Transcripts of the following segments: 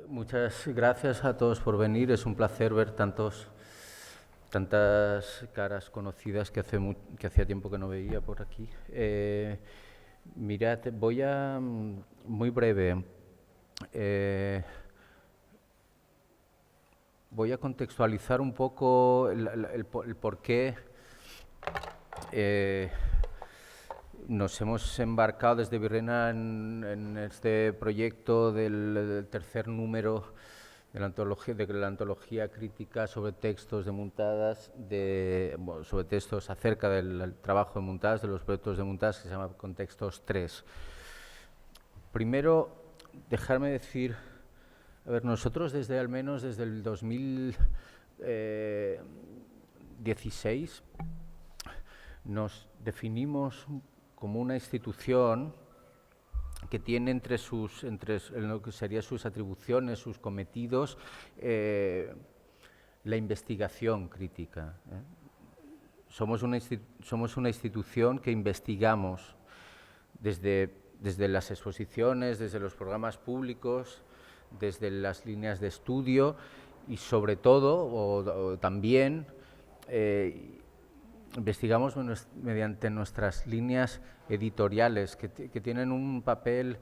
muchas gracias a todos por venir. Es un placer ver tantas caras conocidas que hacía tiempo que no veía por aquí. Mirad, voy a muy breve. Voy a contextualizar un poco el por qué nos hemos embarcado desde Virreina en este proyecto del tercer número de la antología crítica sobre textos de Muntadas, sobre textos acerca del trabajo de Muntadas, de los proyectos de Muntadas, que se llama Contextos 3. Primero, dejarme decir, a ver, nosotros al menos desde el 2016 nos definimos como una institución que tiene entre lo que serían sus atribuciones, sus cometidos, la investigación crítica. Somos una institución que investigamos desde las exposiciones, desde los programas públicos, desde las líneas de estudio y sobre todo, o también, investigamos mediante nuestras líneas editoriales que tienen un papel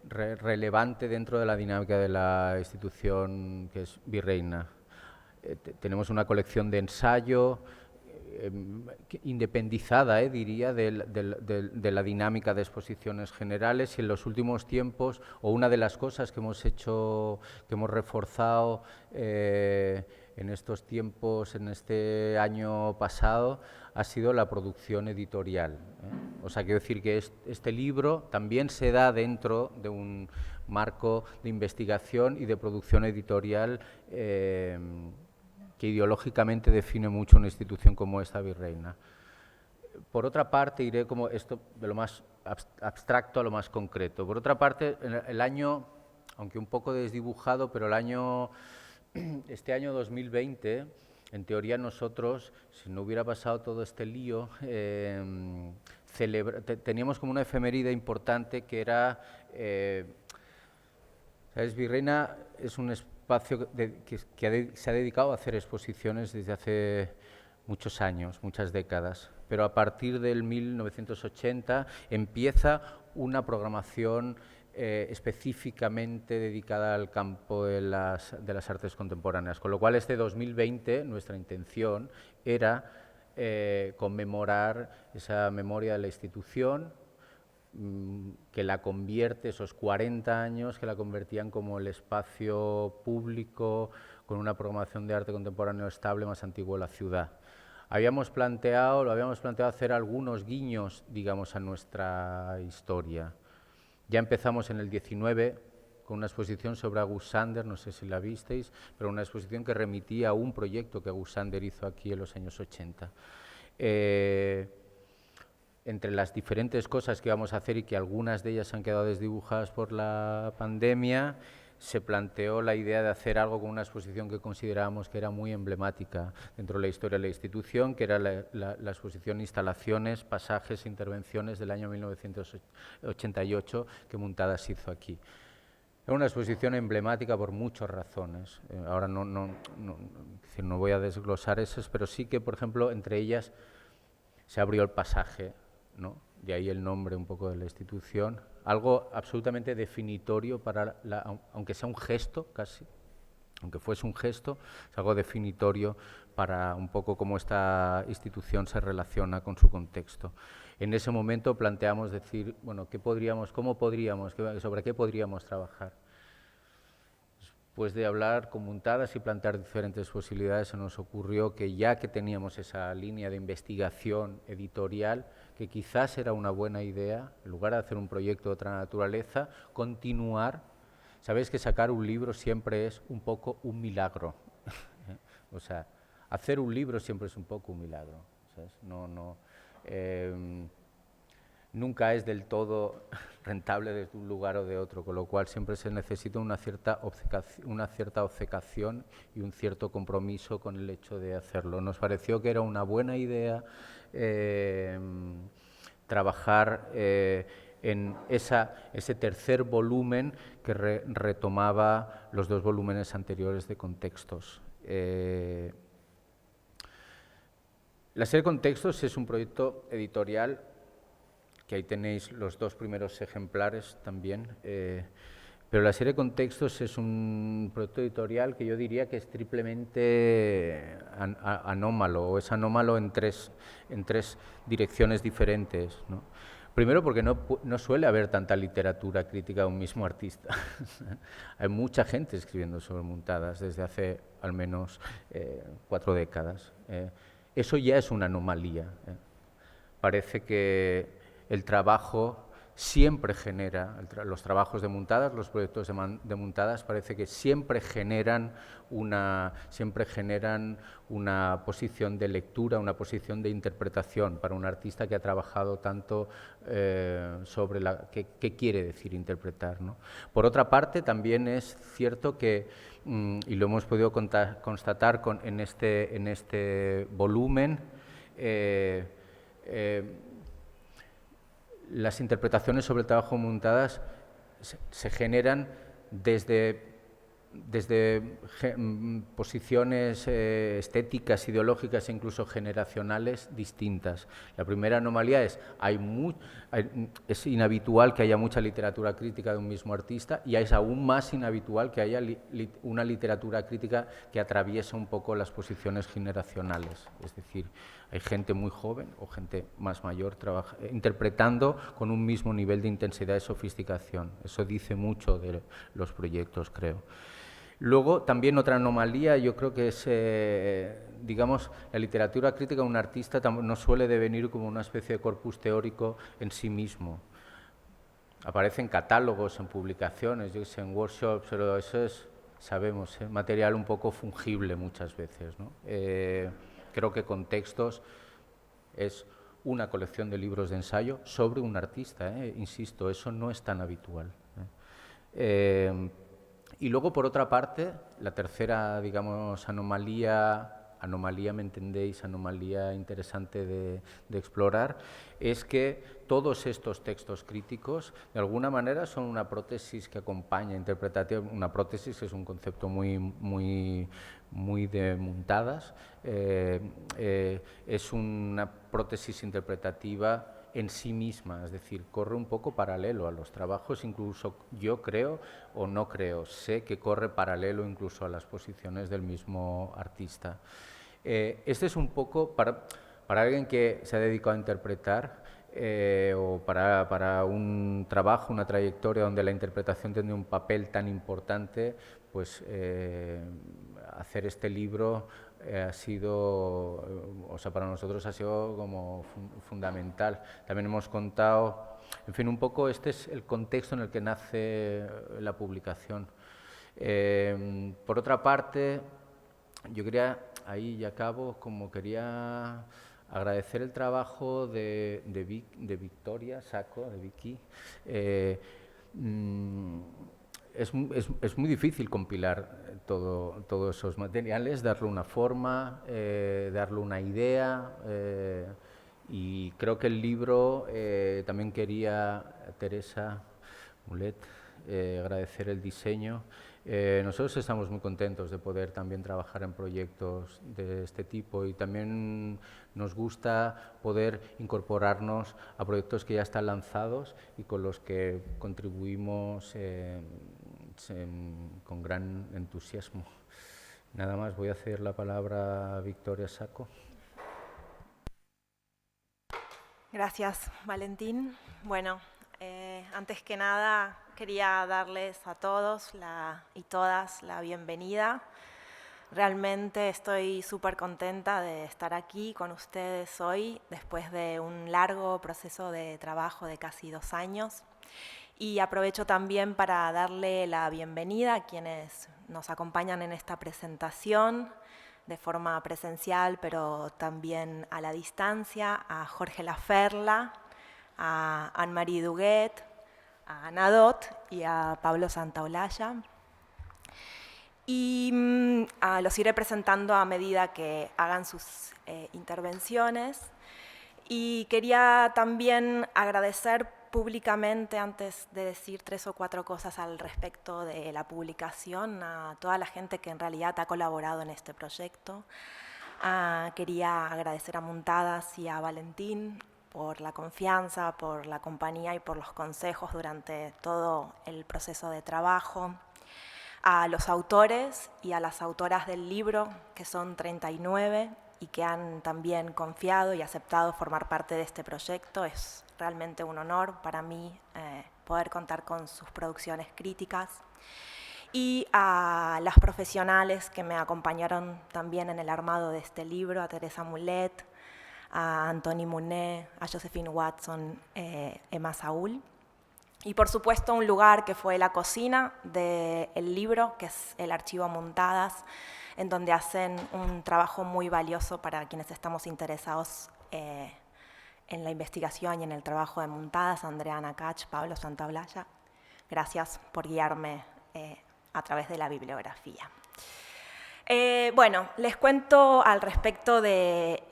relevante dentro de la dinámica de la institución que es Virreina. Tenemos una colección de ensayo independizada, diría, de la dinámica de exposiciones generales, y en los últimos tiempos, o una de las cosas que hemos hecho, que hemos reforzado en estos tiempos, en este año pasado, ha sido la producción editorial. O sea, quiero decir que este libro también se da dentro de un marco de investigación y de producción editorial que ideológicamente define mucho una institución como esta Virreina. Por otra parte, iré como esto de lo más abstracto a lo más concreto. Por otra parte, el año, aunque un poco desdibujado, pero este año 2020, en teoría nosotros, si no hubiera pasado todo este lío, teníamos como una efeméride importante que era, ¿sabes? Virreina es un espacio que se ha dedicado a hacer exposiciones desde hace muchos años, muchas décadas, pero a partir del 1980 empieza una programación específicamente dedicada al campo de las artes contemporáneas, con lo cual este 2020 nuestra intención era conmemorar esa memoria de la institución, que la convierte, esos 40 años que la convertían como el espacio público con una programación de arte contemporáneo estable más antiguo de la ciudad. Lo habíamos planteado hacer algunos guiños, digamos, a nuestra historia. Ya empezamos en el 19 con una exposición sobre August Sander, no sé si la visteis, pero una exposición que remitía a un proyecto que August Sander hizo aquí en los años 80. Entre las diferentes cosas que íbamos a hacer y que algunas de ellas han quedado desdibujadas por la pandemia, se planteó la idea de hacer algo con una exposición que considerábamos que era muy emblemática dentro de la historia de la institución, que era la exposición Instalaciones, Pasajes e Intervenciones del año 1988 que Muntadas hizo aquí. Era una exposición emblemática por muchas razones. Ahora no voy a desglosar esas, pero sí que, por ejemplo, entre ellas se abrió el pasaje, ¿no? De ahí el nombre un poco de la institución, algo absolutamente definitorio para aunque sea un gesto casi, aunque fuese un gesto, es algo definitorio para un poco cómo esta institución se relaciona con su contexto. En ese momento planteamos decir, bueno, sobre qué podríamos trabajar. Después de hablar con Muntadas y plantear diferentes posibilidades, se nos ocurrió que ya que teníamos esa línea de investigación editorial, que quizás era una buena idea, en lugar de hacer un proyecto de otra naturaleza, continuar. Sabéis que sacar un libro siempre es un poco un milagro. O sea, hacer un libro siempre es un poco un milagro, ¿sabes? Nunca es del todo rentable desde un lugar o de otro, con lo cual siempre se necesita una cierta obcecación y un cierto compromiso con el hecho de hacerlo. Nos pareció que era una buena idea trabajar en ese tercer volumen que retomaba los dos volúmenes anteriores de Contextos. La serie Contextos es un proyecto editorial, que ahí tenéis los dos primeros ejemplares también, pero la serie Contextos es un proyecto editorial que yo diría que es triplemente anómalo, o es anómalo en tres direcciones diferentes, ¿no? Primero, porque no suele haber tanta literatura crítica de un mismo artista. Hay mucha gente escribiendo sobre Muntadas desde hace al menos 4 décadas. Eso ya es una anomalía. Parece que el trabajo siempre genera, los trabajos de Muntadas, los proyectos de Muntadas, parece que siempre generan una posición de lectura, una posición de interpretación para un artista que ha trabajado tanto sobre qué quiere decir interpretar, ¿no? Por otra parte, también es cierto que, y lo hemos podido constatar en este volumen, las interpretaciones sobre el trabajo de Muntadas se generan desde posiciones estéticas, ideológicas e incluso generacionales distintas. La primera anomalía es es inhabitual que haya mucha literatura crítica de un mismo artista, y es aún más inhabitual que haya una literatura crítica que atraviesa un poco las posiciones generacionales. Es decir, hay gente muy joven o gente más mayor interpretando con un mismo nivel de intensidad y sofisticación. Eso dice mucho de los proyectos, creo. Luego, también otra anomalía, yo creo que es, digamos, la literatura crítica de un artista no suele devenir como una especie de corpus teórico en sí mismo. Aparecen catálogos, en publicaciones, yo que sé, en workshops, pero eso es, sabemos, material un poco fungible muchas veces, ¿no? Creo que Contextos es una colección de libros de ensayo sobre un artista, insisto, eso no es tan habitual. Y luego, por otra parte, la tercera, digamos, anomalía, ¿me entendéis?, anomalía interesante de explorar, es que todos estos textos críticos, de alguna manera, son una prótesis que acompaña interpretativa. Una prótesis es un concepto muy de Muntadas, es una prótesis interpretativa en sí misma, es decir, corre un poco paralelo a los trabajos, incluso yo creo o no creo, sé que corre paralelo incluso a las posiciones del mismo artista. Este es un poco, para alguien que se ha dedicado a interpretar, o para un trabajo, una trayectoria donde la interpretación tiene un papel tan importante, pues hacer este libro ha sido, o sea, para nosotros ha sido como fundamental. También hemos contado, en fin, un poco este es el contexto en el que nace la publicación. Por otra parte, yo quería, ahí ya acabo, como quería agradecer el trabajo de Victoria Sacco, de Vicky. Es muy difícil compilar todos esos materiales, darle una forma, darle una idea, y creo que el libro, también quería, Teresa Mulet, agradecer el diseño. Nosotros estamos muy contentos de poder también trabajar en proyectos de este tipo, y también nos gusta poder incorporarnos a proyectos que ya están lanzados y con los que contribuimos con gran entusiasmo. Nada más, voy a ceder la palabra a Victoria Sacco. Gracias, Valentín. Bueno, antes que nada quería darles a todos y todas la bienvenida. Realmente estoy súper contenta de estar aquí con ustedes hoy, después de un largo proceso de trabajo de casi 2 años. Y aprovecho también para darle la bienvenida a quienes nos acompañan en esta presentación de forma presencial, pero también a la distancia, a Jorge Laferla, a Anne-Marie Duguet, a Anadot y a Pablo Santaolalla. Y los iré presentando a medida que hagan sus intervenciones. Y quería también agradecer públicamente, antes de decir 3 o 4 cosas al respecto de la publicación, a toda la gente que en realidad ha colaborado en este proyecto. Quería agradecer a Muntadas y a Valentín por la confianza, por la compañía y por los consejos durante todo el proceso de trabajo. A los autores y a las autoras del libro, que son 39, y que han también confiado y aceptado formar parte de este proyecto. Es realmente un honor para mí poder contar con sus producciones críticas. Y a las profesionales que me acompañaron también en el armado de este libro, a Teresa Mulet, a Antoni Muné, a Josephine Watson, Emma Saúl. Y por supuesto un lugar que fue la cocina del libro, que es el Archivo Muntadas, en donde hacen un trabajo muy valioso para quienes estamos interesados en la investigación y en el trabajo de Muntadas, Andrea Nakach, Pablo Santaolalla. Gracias por guiarme a través de la bibliografía. Bueno, les cuento al respecto de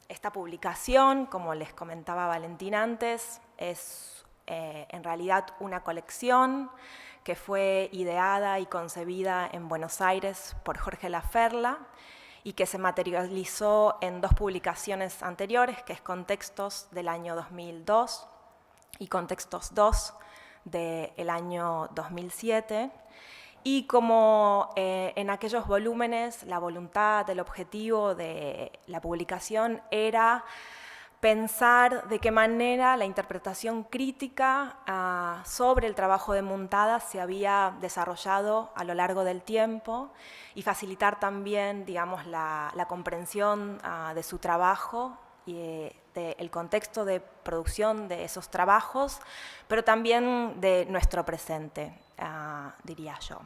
esta publicación. Como les comentaba Valentín antes, es en realidad una colección que fue ideada y concebida en Buenos Aires por Jorge Laferla y que se materializó en 2 publicaciones anteriores, que es Contextos del año 2002 y Contextos 2 del año 2007. Y como en aquellos volúmenes la voluntad, el objetivo de la publicación era pensar de qué manera la interpretación crítica sobre el trabajo de Muntadas se había desarrollado a lo largo del tiempo y facilitar también, digamos, la comprensión de su trabajo y del contexto de producción de esos trabajos, pero también de nuestro presente, diría yo.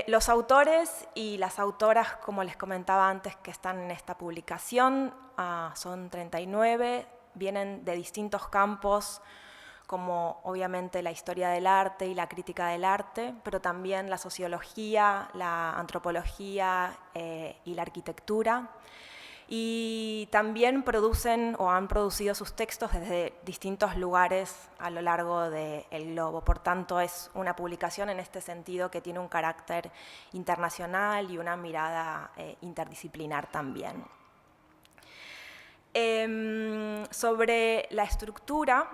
Los autores y las autoras, como les comentaba antes, que están en esta publicación, son 39, vienen de distintos campos, como obviamente la historia del arte y la crítica del arte, pero también la sociología, la antropología y la arquitectura. Y también producen o han producido sus textos desde distintos lugares a lo largo del globo. Por tanto, es una publicación en este sentido que tiene un carácter internacional y una mirada interdisciplinar también. Sobre la estructura,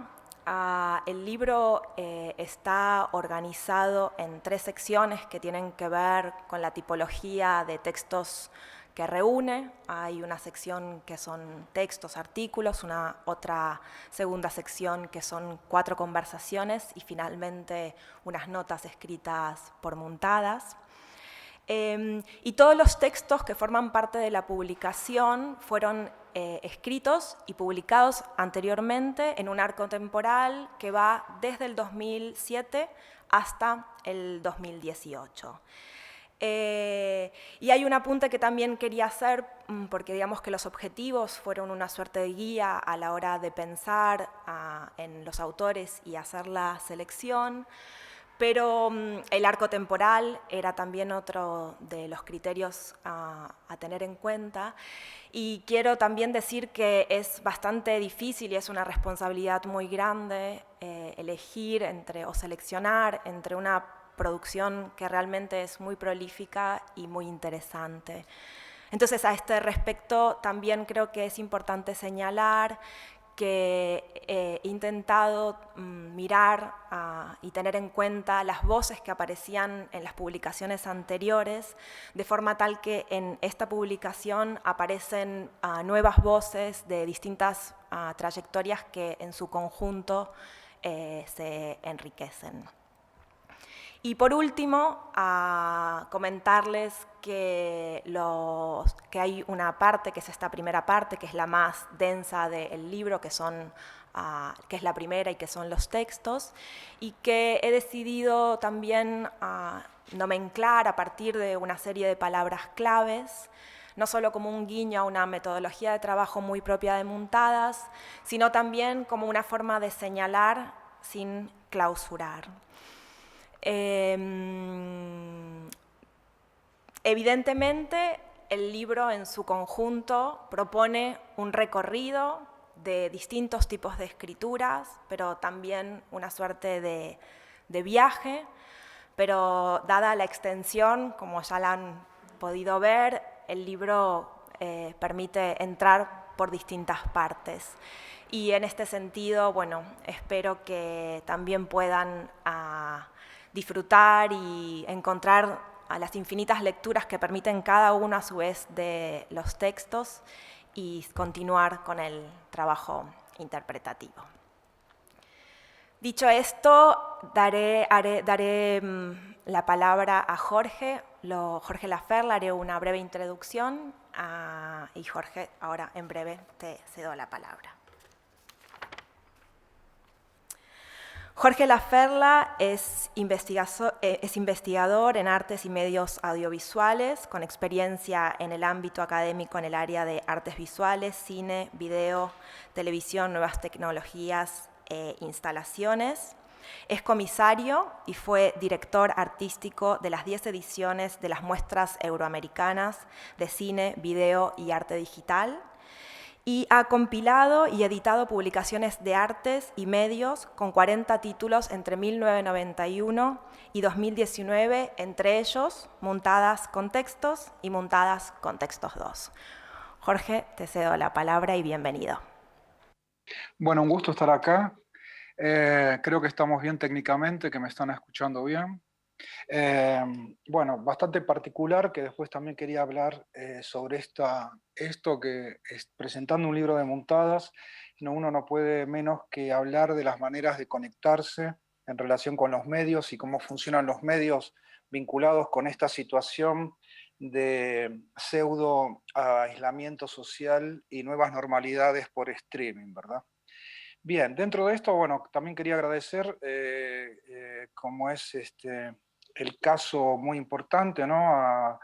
el libro está organizado en 3 secciones que tienen que ver con la tipología de textos que reúne. Hay una sección que son textos, artículos, otra segunda sección que son 4 conversaciones y finalmente unas notas escritas por Muntadas. Y todos los textos que forman parte de la publicación fueron escritos y publicados anteriormente en un arco temporal que va desde el 2007 hasta el 2018. Y hay un apunte que también quería hacer, porque digamos que los objetivos fueron una suerte de guía a la hora de pensar en los autores y hacer la selección, pero el arco temporal era también otro de los criterios a tener en cuenta. Y quiero también decir que es bastante difícil y es una responsabilidad muy grande elegir o seleccionar entre una producción que realmente es muy prolífica y muy interesante. Entonces, a este respecto, también creo que es importante señalar que he intentado mirar y tener en cuenta las voces que aparecían en las publicaciones anteriores, de forma tal que en esta publicación aparecen nuevas voces de distintas trayectorias que en su conjunto se enriquecen. Y por último, comentarles que hay una parte, que es esta primera parte, que es la más densa del libro, que es la primera y que son los textos, y que he decidido también nomenclar a partir de una serie de palabras claves, no solo como un guiño a una metodología de trabajo muy propia de Muntadas, sino también como una forma de señalar sin clausurar. Evidentemente, el libro en su conjunto propone un recorrido de distintos tipos de escrituras, pero también una suerte de viaje, pero dada la extensión, como ya la han podido ver, el libro permite entrar por distintas partes. Y en este sentido, bueno, espero que también puedan disfrutar y encontrar a las infinitas lecturas que permiten cada uno a su vez de los textos y continuar con el trabajo interpretativo. Dicho esto, daré la palabra a Jorge. Jorge Laferla, haré una breve introducción y Jorge, ahora en breve te cedo la palabra. Jorge Laferla es investigador en artes y medios audiovisuales, con experiencia en el ámbito académico en el área de artes visuales, cine, video, televisión, nuevas tecnologías e instalaciones. Es comisario y fue director artístico de las 10 ediciones de las muestras euroamericanas de cine, video y arte digital, y ha compilado y editado publicaciones de artes y medios con 40 títulos entre 1991 y 2019, entre ellos Montadas con Textos y Montadas con Textos 2. Jorge, te cedo la palabra y bienvenido. Bueno, un gusto estar acá. Creo que estamos bien técnicamente, que me están escuchando bien. Bueno, bastante particular, que después también quería hablar sobre esto que es presentando un libro de Montadas, uno no puede menos que hablar de las maneras de conectarse en relación con los medios y cómo funcionan los medios vinculados con esta situación de pseudo aislamiento social y nuevas normalidades por streaming, ¿verdad? Bien, dentro de esto, bueno, también quería agradecer, como es el caso muy importante, ¿no?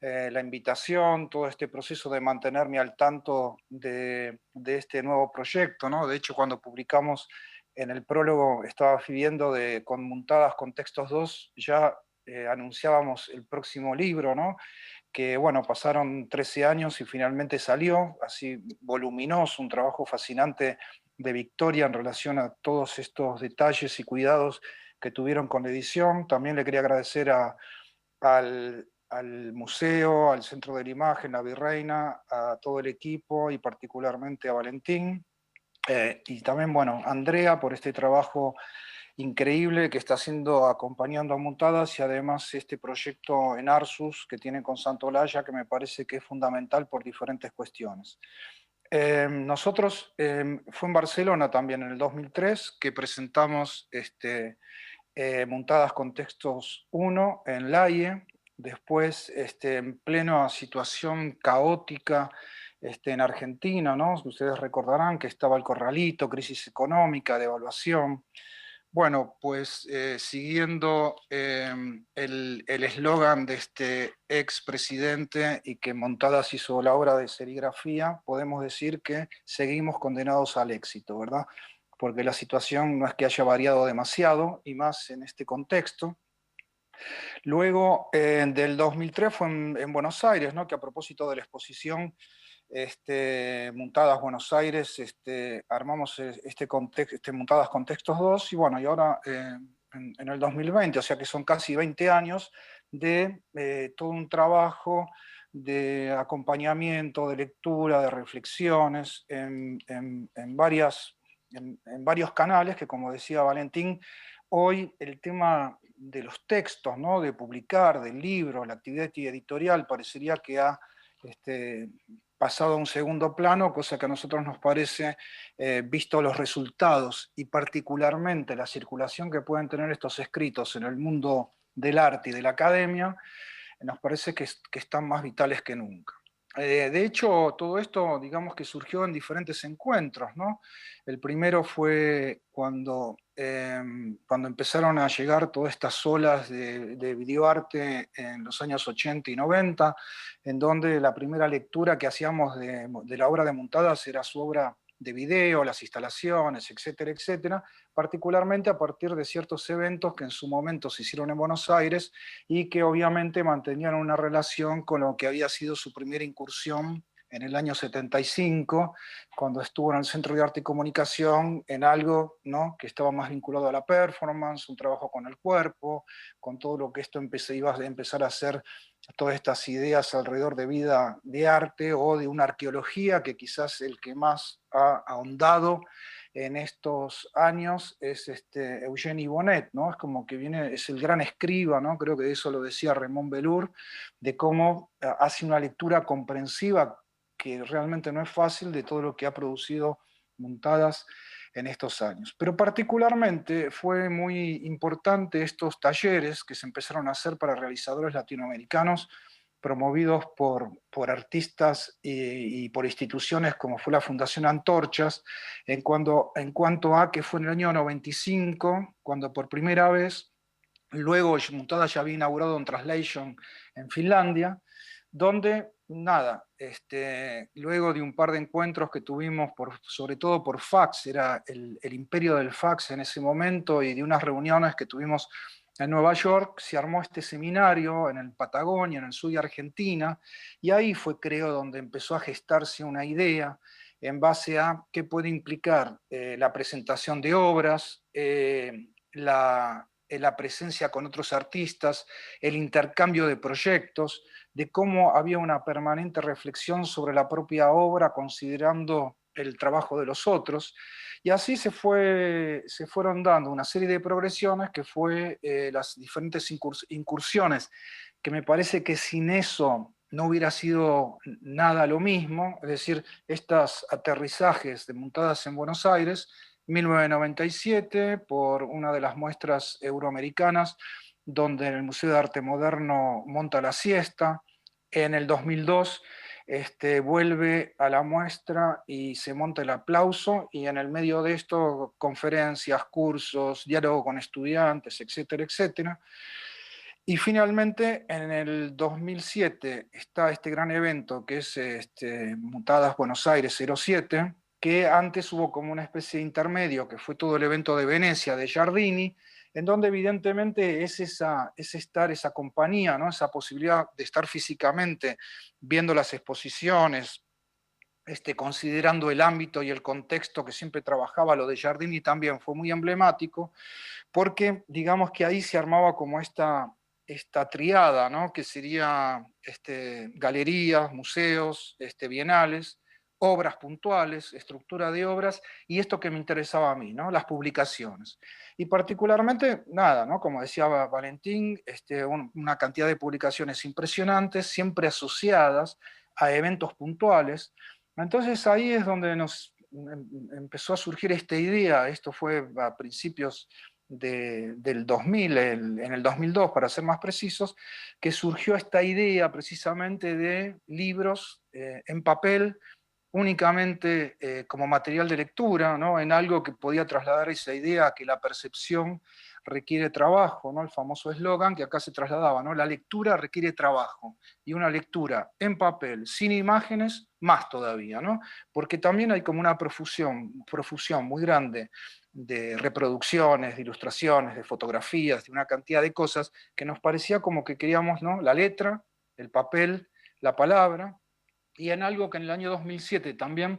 La invitación, todo este proceso de mantenerme al tanto de este nuevo proyecto, ¿no? De hecho, cuando publicamos en el prólogo, estaba viviendo con Montadas con Textos 2, ya anunciábamos el próximo libro, ¿no? Que bueno, pasaron 13 años y finalmente salió, así voluminoso, un trabajo fascinante de Victoria en relación a todos estos detalles y cuidados que tuvieron con la edición. También le quería agradecer al museo, al Centro de la Imagen, la Virreina, a todo el equipo y particularmente a Valentín. Y también, bueno, a Andrea por este trabajo increíble que está haciendo acompañando a Montadas y además este proyecto en Arsus que tiene con Santolaya que me parece que es fundamental por diferentes cuestiones. Nosotros, fue en Barcelona también en el 2003 que presentamos Montadas con Textos 1 en La Haye, después en plena situación caótica en Argentina, ¿no? Ustedes recordarán que estaba el corralito, crisis económica, devaluación. Bueno, pues siguiendo el eslogan de este expresidente y que Montadas hizo la obra de serigrafía, podemos decir que seguimos condenados al éxito, ¿verdad? Porque la situación no es que haya variado demasiado, y más en este contexto. Luego, del 2003 fue en Buenos Aires, ¿no? Que a propósito de la exposición Montadas Buenos Aires, armamos Montadas con Textos 2, y bueno, y ahora en el 2020, o sea que son casi 20 años de todo un trabajo de acompañamiento, de lectura, de reflexiones en varios canales que, como decía Valentín, hoy el tema de los textos, ¿no? De publicar, del libro, la actividad editorial, parecería que ha pasado a un segundo plano, cosa que a nosotros nos parece, visto los resultados y particularmente la circulación que pueden tener estos escritos en el mundo del arte y de la academia, nos parece que están más vitales que nunca. De hecho, todo esto, digamos que surgió en diferentes encuentros, ¿no? El primero fue cuando empezaron a llegar todas estas olas de videoarte en los años 80 y 90, en donde la primera lectura que hacíamos de la obra de Montadas era su obra de video, las instalaciones, etcétera, etcétera, particularmente a partir de ciertos eventos que en su momento se hicieron en Buenos Aires y que obviamente mantenían una relación con lo que había sido su primera incursión en el año 75, cuando estuvo en el Centro de Arte y Comunicación, en algo, ¿no?, que estaba más vinculado a la performance, un trabajo con el cuerpo, con todo lo que esto iba a empezar a hacer, todas estas ideas alrededor de vida de arte o de una arqueología, que quizás el que más ha ahondado en estos años es Eugène Bonnet, ¿no? Es como que viene, es el gran escriba, ¿no? Creo que eso lo decía Raymond Belur, de cómo hace una lectura comprensiva que realmente no es fácil de todo lo que ha producido Muntadas en estos años. Pero particularmente fue muy importante estos talleres que se empezaron a hacer para realizadores latinoamericanos, promovidos por artistas y por instituciones como fue la Fundación Antorchas, en cuanto a que fue en el año 95, cuando por primera vez, luego Muntadas ya había inaugurado un Translation en Finlandia, donde, nada, luego de un par de encuentros que tuvimos, sobre todo por fax, era el imperio del fax en ese momento, y de unas reuniones que tuvimos en Nueva York, se armó este seminario en el Patagonia, en el sur de Argentina, y ahí fue, creo, donde empezó a gestarse una idea en base a qué puede implicar la presentación de obras, la presencia con otros artistas, el intercambio de proyectos, de cómo había una permanente reflexión sobre la propia obra, considerando el trabajo de los otros, y así se fueron dando una serie de progresiones que fue las diferentes incursiones, que me parece que sin eso no hubiera sido nada lo mismo, es decir, estos aterrizajes de Muntadas en Buenos Aires, 1997, por una de las muestras euroamericanas, donde en el Museo de Arte Moderno monta la siesta. En el 2002 vuelve a la muestra y se monta el aplauso, y en el medio de esto conferencias, cursos, diálogo con estudiantes, etcétera, etcétera. Y finalmente, en el 2007 está este gran evento que es Muntadas Buenos Aires 07, que antes hubo como una especie de intermedio, que fue todo el evento de Venecia, de Giardini, en donde evidentemente es esa compañía, ¿no?, esa posibilidad de estar físicamente viendo las exposiciones, considerando el ámbito y el contexto que siempre trabajaba. Lo de Giardini también fue muy emblemático, porque digamos que ahí se armaba como esta triada, ¿no?, que sería galerías, museos, bienales, obras puntuales, estructura de obras, y esto que me interesaba a mí, ¿no?, las publicaciones. Y particularmente, nada, ¿no?, como decía Valentín, una cantidad de publicaciones impresionantes, siempre asociadas a eventos puntuales. Entonces ahí es donde nos empezó a surgir esta idea. Esto fue a principios del 2000, en el 2002 para ser más precisos, que surgió esta idea precisamente de libros en papel, únicamente como material de lectura, ¿no?, en algo que podía trasladar esa idea que la percepción requiere trabajo, ¿no?, el famoso eslogan que acá se trasladaba, ¿no?, la lectura requiere trabajo, y una lectura en papel, sin imágenes, más todavía, ¿no?, porque también hay como una profusión muy grande de reproducciones, de ilustraciones, de fotografías, de una cantidad de cosas que nos parecía como que queríamos, ¿no?, la letra, el papel, la palabra, y en algo que en el año 2007 también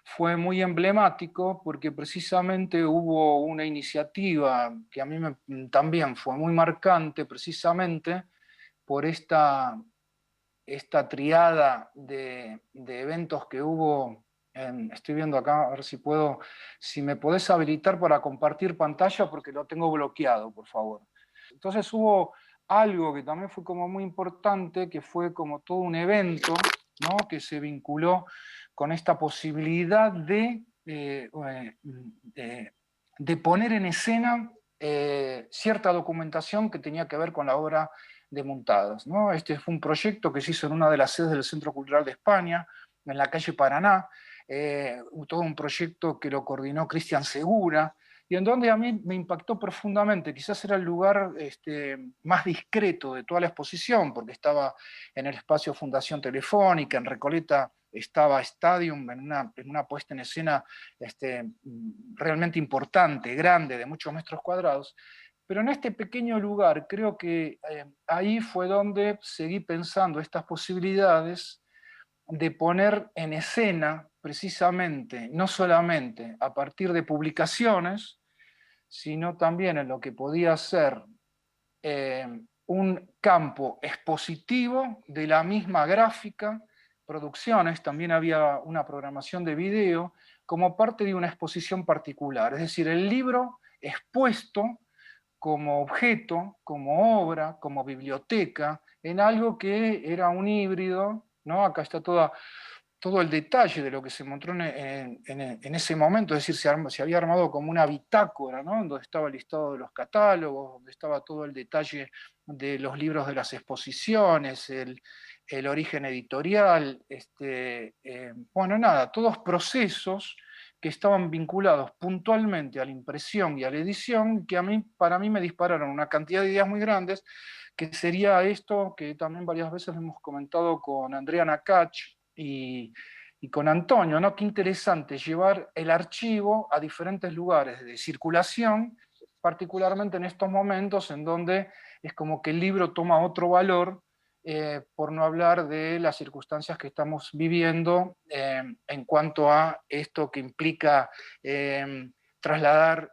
fue muy emblemático, porque precisamente hubo una iniciativa que a mí también fue muy marcante, precisamente por esta triada de eventos que hubo. Estoy viendo acá, a ver si me podés habilitar para compartir pantalla, porque lo tengo bloqueado, por favor. Entonces hubo algo que también fue como muy importante, que fue como todo un evento, ¿no?, que se vinculó con esta posibilidad de poner en escena cierta documentación que tenía que ver con la obra de Muntadas, ¿no? Este fue un proyecto que se hizo en una de las sedes del Centro Cultural de España, en la calle Paraná, todo un proyecto que lo coordinó Cristian Segura, y en donde a mí me impactó profundamente. Quizás era el lugar más discreto de toda la exposición, porque estaba en el espacio Fundación Telefónica, en Recoleta estaba Stadium, en una puesta en escena realmente importante, grande, de muchos metros cuadrados. Pero en este pequeño lugar, creo que ahí fue donde seguí pensando estas posibilidades de poner en escena precisamente, no solamente a partir de publicaciones, sino también en lo que podía ser un campo expositivo de la misma gráfica, producciones, también había una programación de video, como parte de una exposición particular. Es decir, el libro expuesto como objeto, como obra, como biblioteca, en algo que era un híbrido, ¿no? Acá está todo el detalle de lo que se mostró en ese momento, es decir, se había armado como una bitácora, ¿no? Donde estaba el listado de los catálogos, donde estaba todo el detalle de los libros de las exposiciones, el origen editorial, bueno, nada, todos procesos que estaban vinculados puntualmente a la impresión y a la edición, que para mí me dispararon una cantidad de ideas muy grandes, que sería esto que también varias veces hemos comentado con Andrea Nakach y con Antonio, ¿no? Qué interesante llevar el archivo a diferentes lugares de circulación, particularmente en estos momentos en donde es como que el libro toma otro valor, por no hablar de las circunstancias que estamos viviendo en cuanto a esto que implica trasladar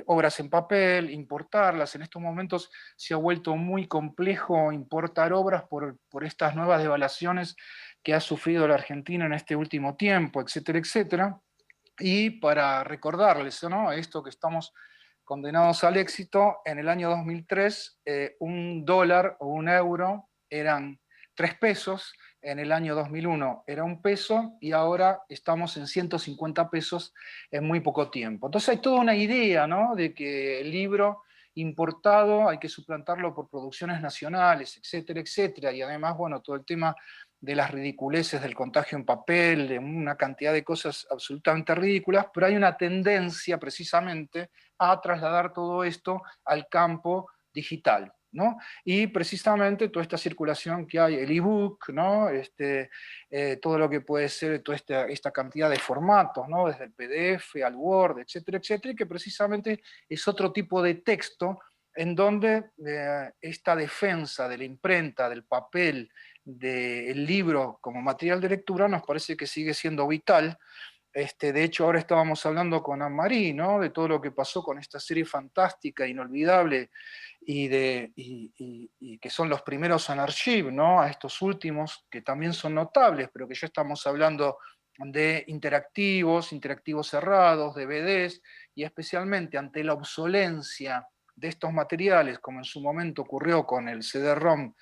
obras en papel, importarlas. En estos momentos se ha vuelto muy complejo importar obras por estas nuevas devaluaciones que ha sufrido la Argentina en este último tiempo, etcétera, etcétera. Y para recordarles, ¿no?, esto que estamos condenados al éxito, en el año 2003 un dólar o un euro eran 3 pesos, en el año 2001 era 1 peso y ahora estamos en 150 pesos en muy poco tiempo. Entonces hay toda una idea, ¿no?, de que el libro importado hay que suplantarlo por producciones nacionales, etcétera, etcétera, y además, bueno, todo el tema de las ridiculeces del contagio en papel, de una cantidad de cosas absolutamente ridículas, pero hay una tendencia precisamente a trasladar todo esto al campo digital, ¿no? Y precisamente toda esta circulación que hay, el ebook, ¿no? Todo lo que puede ser toda esta cantidad de formatos, ¿no?, desde el PDF al Word, etcétera, etcétera, y que precisamente es otro tipo de texto en donde esta defensa de la imprenta, del papel, del libro como material de lectura nos parece que sigue siendo vital. De hecho, ahora estábamos hablando con Anne-Marie, ¿no?, de todo lo que pasó con esta serie fantástica, inolvidable, y que son los primeros en Archive, ¿no?, a estos últimos, que también son notables, pero que ya estamos hablando de interactivos cerrados, DVDs, y especialmente ante la obsolencia de estos materiales, como en su momento ocurrió con el CD-ROM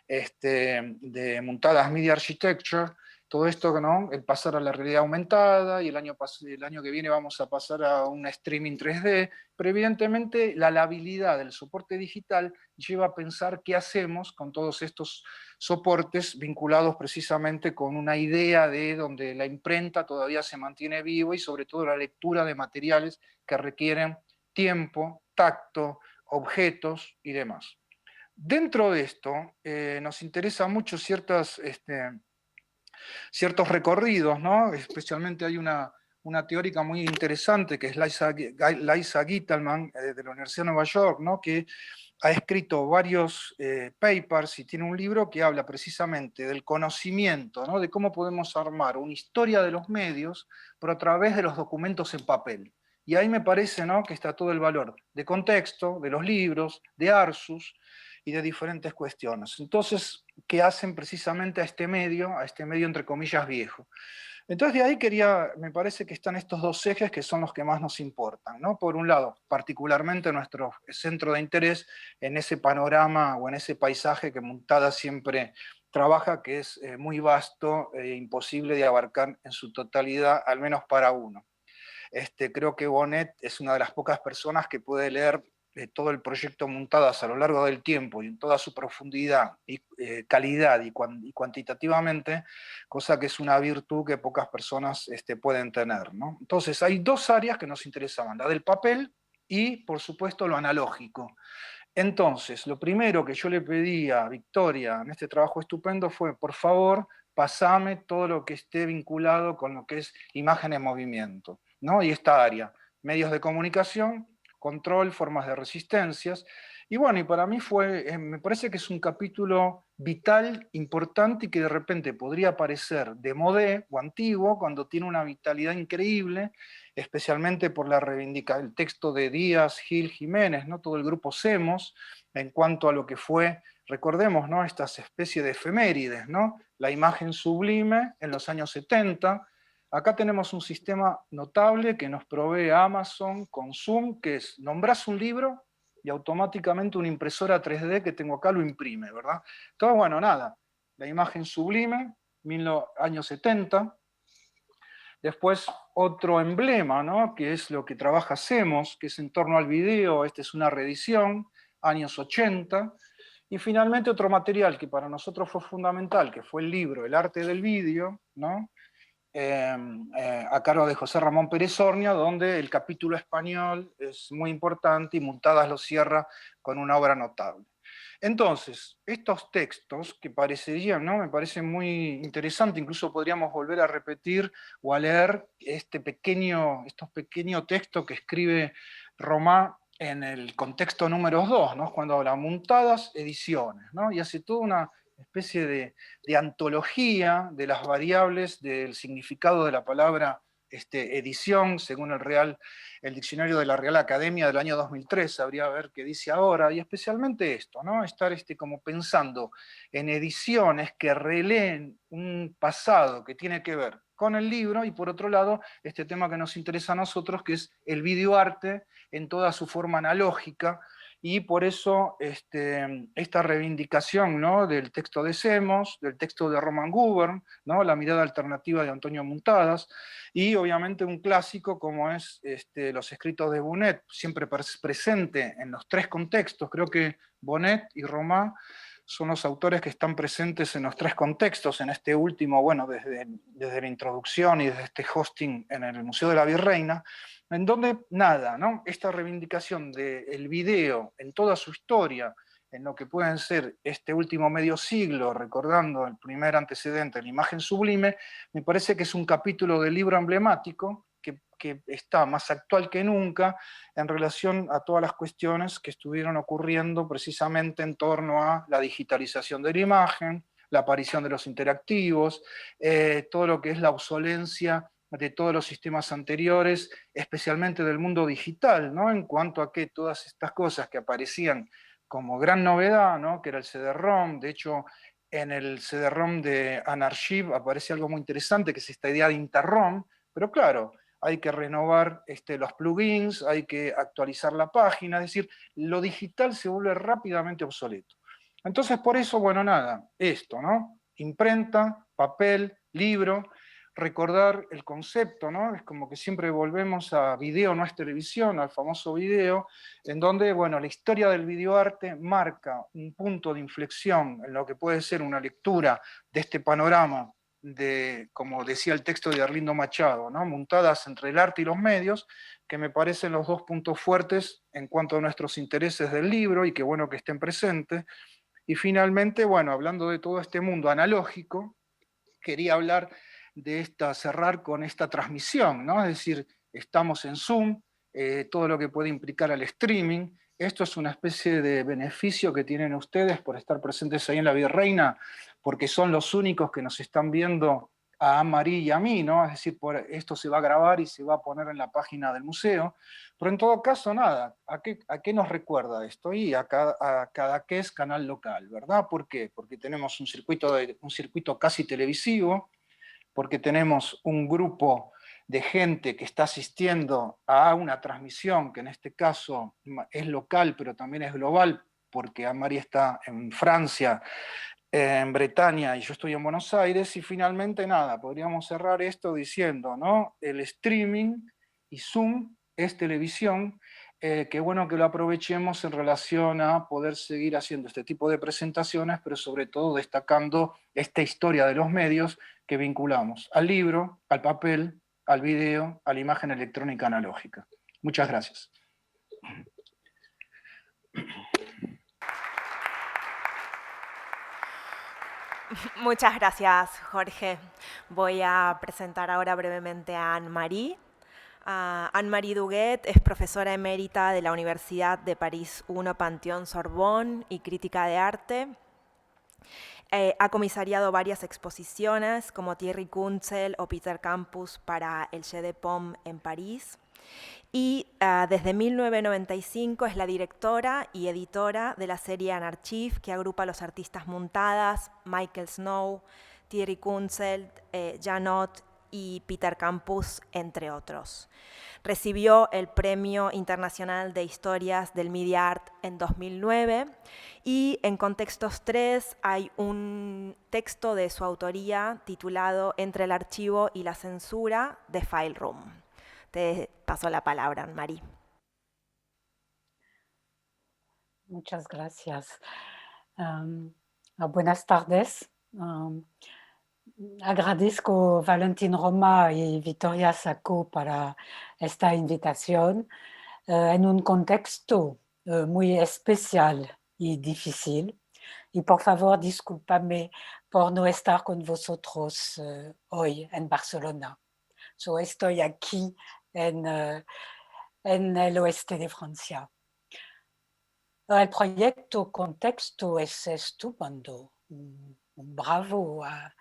de Muntadas Media Architecture, todo esto, ¿no?, el pasar a la realidad aumentada, y el año que viene vamos a pasar a un streaming 3D, pero evidentemente la labilidad del soporte digital lleva a pensar qué hacemos con todos estos soportes vinculados precisamente con una idea de donde la imprenta todavía se mantiene vivo y sobre todo la lectura de materiales que requieren tiempo, tacto, objetos y demás. Dentro de esto, nos interesa mucho ciertos recorridos, ¿no? Especialmente hay una teórica muy interesante que es Liza Gitelman, de la Universidad de Nueva York, ¿no?, que ha escrito varios papers y tiene un libro que habla precisamente del conocimiento, ¿no?, de cómo podemos armar una historia de los medios, pero a través de los documentos en papel. Y ahí me parece, ¿no?, que está todo el valor de contexto, de los libros, de Arsus y de diferentes cuestiones. Entonces, ¿qué hacen precisamente a este medio entre comillas viejo? Entonces de ahí me parece que están estos dos ejes que son los que más nos importan, ¿no? Por un lado, particularmente nuestro centro de interés en ese panorama o en ese paisaje que Muntada siempre trabaja, que es muy vasto e imposible de abarcar en su totalidad, al menos para uno. Creo que Bonet es una de las pocas personas que puede leer todo el proyecto Muntadas a lo largo del tiempo y en toda su profundidad y calidad y cuantitativamente, cosa que es una virtud que pocas personas pueden tener, ¿no? Entonces hay dos áreas que nos interesaban, la del papel y, por supuesto, lo analógico. Entonces, lo primero que yo le pedí a Victoria en este trabajo estupendo fue, por favor, pasame todo lo que esté vinculado con lo que es imagen en movimiento, ¿no? Y esta área, medios de comunicación, control, formas de resistencias, Y bueno, y para mí me parece que es un capítulo vital, importante y que de repente podría parecer demodé o antiguo cuando tiene una vitalidad increíble, especialmente por el texto de Díaz, Gil, Jiménez, ¿no? Todo el grupo Semos, en cuanto a lo que fue, recordemos, ¿no? Estas especies de efemérides, ¿no? La imagen sublime en los años 70. Acá tenemos un sistema notable que nos provee Amazon con Zoom, que es, nombrás un libro y automáticamente una impresora 3D que tengo acá lo imprime, ¿verdad? Entonces, bueno, nada, la imagen sublime, años 70. Después otro emblema, ¿no? Que es lo que trabaja Hacemos, que es en torno al video, esta es una reedición, años 80. Y finalmente otro material que para nosotros fue fundamental, que fue el libro El arte del vídeo, ¿no? A cargo de José Ramón Pérez Ornia, donde el capítulo español es muy importante y Muntadas lo cierra con una obra notable. Entonces, estos textos que parecerían, ¿no? Me parecen muy interesantes, incluso podríamos volver a repetir o a leer estos pequeños textos que escribe Romá en el contexto número 2, ¿no? Cuando habla Muntadas ediciones, ¿no? Y hace toda una especie de antología de las variables del significado de la palabra edición, según el diccionario de la Real Academia del año 2003, habría que ver qué dice ahora, y especialmente esto, ¿no? Estar como pensando en ediciones que releen un pasado que tiene que ver con el libro, y por otro lado, este tema que nos interesa a nosotros, que es el videoarte en toda su forma analógica, y por eso esta reivindicación, ¿no? Del texto de Semos, del texto de Roman Gubern, ¿no? La mirada alternativa de Antonio Muntadas, y obviamente un clásico como es los escritos de Bonnet, siempre presente en los tres contextos. Creo que Bonnet y Romá son los autores que están presentes en los tres contextos, en este último, bueno, desde la introducción y desde este hosting en el Museo de la Virreina, en donde nada, ¿no? Esta reivindicación del video en toda su historia, en lo que pueden ser este último medio siglo, recordando el primer antecedente, la imagen sublime, me parece que es un capítulo del libro emblemático que está más actual que nunca en relación a todas las cuestiones que estuvieron ocurriendo precisamente en torno a la digitalización de la imagen, la aparición de los interactivos, todo lo que es la obsolencia de todos los sistemas anteriores, especialmente del mundo digital, ¿no? En cuanto a que todas estas cosas que aparecían como gran novedad, ¿no? Que era el CD-ROM, de hecho, en el CD-ROM de Anarchive aparece algo muy interesante, que es esta idea de Interrom, pero claro, hay que renovar los plugins, hay que actualizar la página, es decir, lo digital se vuelve rápidamente obsoleto. Entonces, por eso, bueno, nada, esto, ¿no? Imprenta, papel, libro, recordar el concepto, ¿no? Es como que siempre volvemos a video, no es televisión, al famoso video, en donde, bueno, la historia del videoarte marca un punto de inflexión en lo que puede ser una lectura de este panorama como decía el texto de Arlindo Machado, ¿no? Montadas entre el arte y los medios, que me parecen los dos puntos fuertes en cuanto a nuestros intereses del libro, y qué bueno que estén presentes. Y finalmente, bueno, hablando de todo este mundo analógico, quería hablar cerrar con esta transmisión, ¿no? Es decir, estamos en Zoom, todo lo que puede implicar al streaming. Esto es una especie de beneficio que tienen ustedes por estar presentes ahí en la Virreina, porque son los únicos que nos están viendo a Anne-Marie y a mí, ¿no? Es decir, esto se va a grabar y se va a poner en la página del museo. Pero en todo caso, nada, ¿a qué nos recuerda esto? Y a Cadaqués canal local, ¿verdad? ¿Por qué? Porque tenemos un circuito casi televisivo, porque tenemos un grupo de gente que está asistiendo a una transmisión que en este caso es local, pero también es global, porque Anne-Marie está en Francia, en Bretaña, y yo estoy en Buenos Aires. Y finalmente, nada, podríamos cerrar esto diciendo, ¿no? El streaming y Zoom es televisión, qué bueno que lo aprovechemos en relación a poder seguir haciendo este tipo de presentaciones, pero sobre todo destacando esta historia de los medios que vinculamos al libro, al papel, al video, a la imagen electrónica analógica. Muchas gracias. Muchas gracias, Jorge. Voy a presentar ahora brevemente a Anne-Marie. Anne-Marie Duguet es profesora emérita de la Universidad de París I Panthéon-Sorbonne y crítica de arte. Ha comisariado varias exposiciones como Thierry Kunzel o Peter Campus para el Jeu de Paume en París. Y desde 1995 es la directora y editora de la serie Anarchive, que agrupa a los artistas Muntadas, Michael Snow, Thierry Kunzel, Janot y Peter Campus, entre otros. Recibió el Premio Internacional de Historias del Media Art en 2009 y en Contextos 3 hay un texto de su autoría titulado Entre el archivo y la censura de File Room. Te paso la palabra, Anne-Marie. Muchas gracias. Buenas tardes. Agradezco Valentín Roma y Victoria Sacco para esta invitación en un contexto muy especial y difícil. Y por favor, discúlpame por no estar con vosotros hoy en Barcelona. Estoy aquí en el oeste de Francia. El proyecto Contexto es estupendo. Un bravo a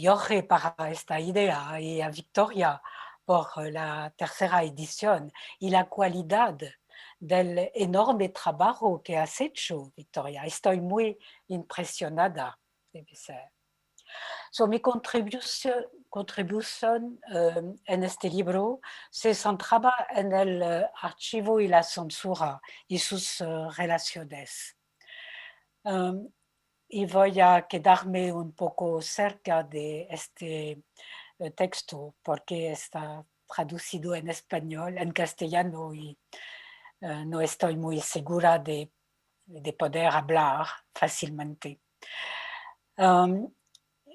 Jorge para esta idea y a Victoria por la tercera edición y la calidad del enorme trabajo que has hecho, Victoria. Estoy muy impresionada. Mi contribución en este libro se centraba en el archivo y la censura y sus relaciones. Y voy a quedarme un poco cerca de este texto porque está traducido en español, en castellano y no estoy muy segura de poder hablar fácilmente.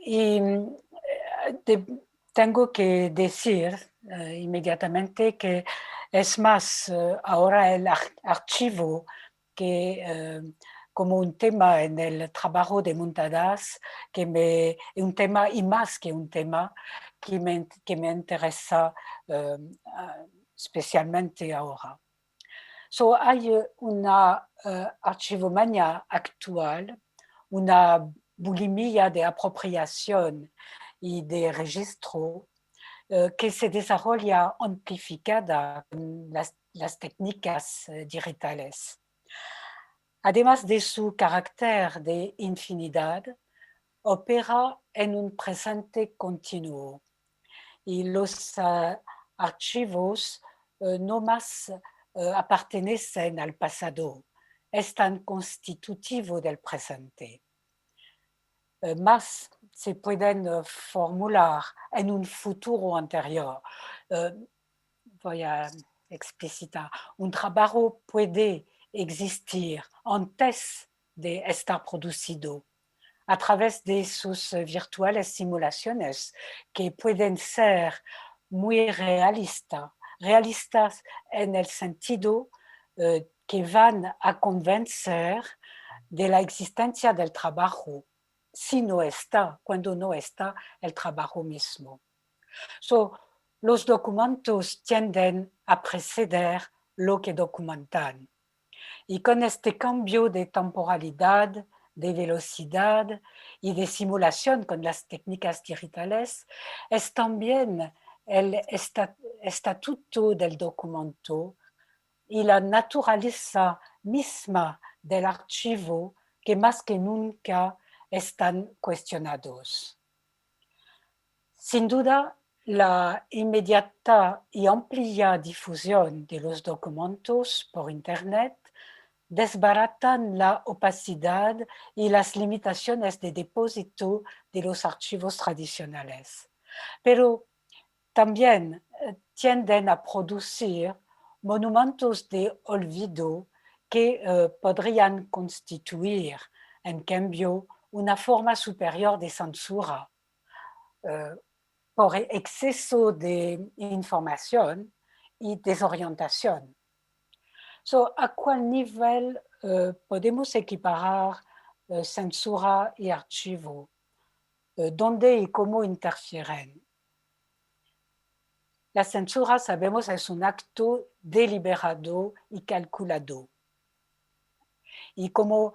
Y tengo que decir inmediatamente que es más ahora el archivo que como un tema en el trabajo de Muntadas, un tema y más que un tema que me interesa especialmente ahora. Hay una archivomania actual, una bulimia de apropiación y de registro que se desarrolla amplificada con las técnicas digitales. Además de su carácter de infinidad, opera en un presente continuo y los archivos no más pertenecen al pasado, están constitutivos del presente. Más se pueden formular en un futuro anterior. Voy a explicitar. Un trabajo puede existir antes de estar producido a través de sus virtuales simulaciones que pueden ser muy realistas en el sentido que van a convencer de la existencia del trabajo cuando no está el trabajo mismo. Los documentos tienden a preceder lo que documentan. Y con este cambio de temporalidad, de velocidad y de simulación con las técnicas digitales, es también el estatuto del documento y la naturaleza misma del archivo que más que nunca están cuestionados. Sin duda, la inmediata y amplia difusión de los documentos por Internet desbaratan la opacidad y las limitaciones de depósito de los archivos tradicionales. Pero también tienden a producir monumentos de olvido que podrían constituir, en cambio, una forma superior de censura por exceso de información y desorientación. ¿A cuál nivel podemos equiparar censura y archivo? ¿Dónde y cómo interfieren? La censura, sabemos, es un acto deliberado y calculado. Y como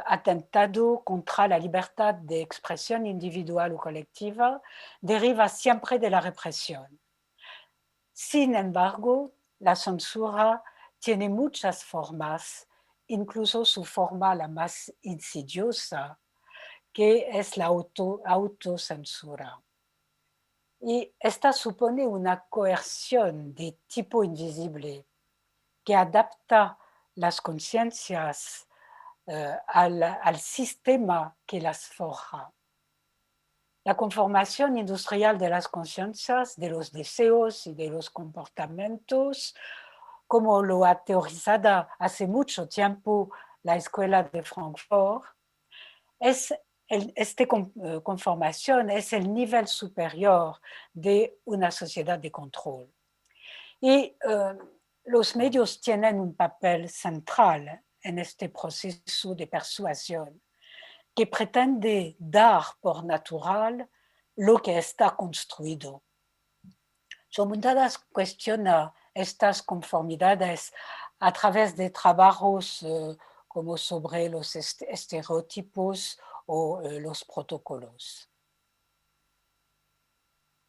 atentado contra la libertad de expresión individual o colectiva, deriva siempre de la represión. Sin embargo, la censura tiene muchas formas, incluso su forma la más insidiosa, que es la autocensura. Y esta supone una coerción de tipo invisible que adapta las conciencias al sistema que las forja. La conformación industrial de las conciencias, de los deseos y de los comportamientos, como lo ha teorizado hace mucho tiempo la Escuela de Frankfurt, esta conformación es el nivel superior de una sociedad de control. Y los medios tienen un papel central en este proceso de persuasión que pretende dar por natural lo que está construido. Muntadas cuestiona estas conformidades a través de trabajos como sobre los estereotipos o los protocolos.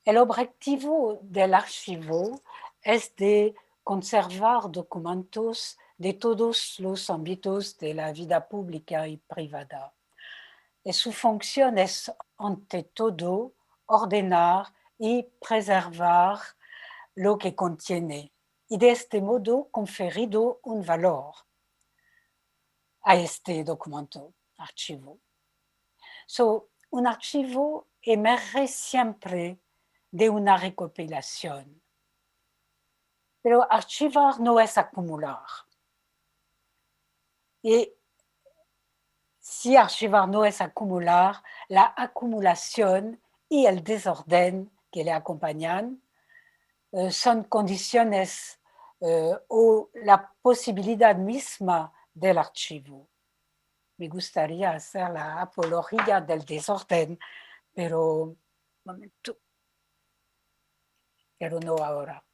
El objetivo del archivo es de conservar documentos de todos los ámbitos de la vida pública y privada. Y su función es, ante todo, ordenar y preservar lo que contiene, y de este modo conferido un valor a este documento, archivo. Un archivo emerge siempre de una recopilación. Pero archivar no es acumular. Y si archivar no es acumular, la acumulación y el desorden que le acompañan son condiciones o la posibilidad misma del archivo. Me gustaría hacer la apología del desorden, pero no ahora.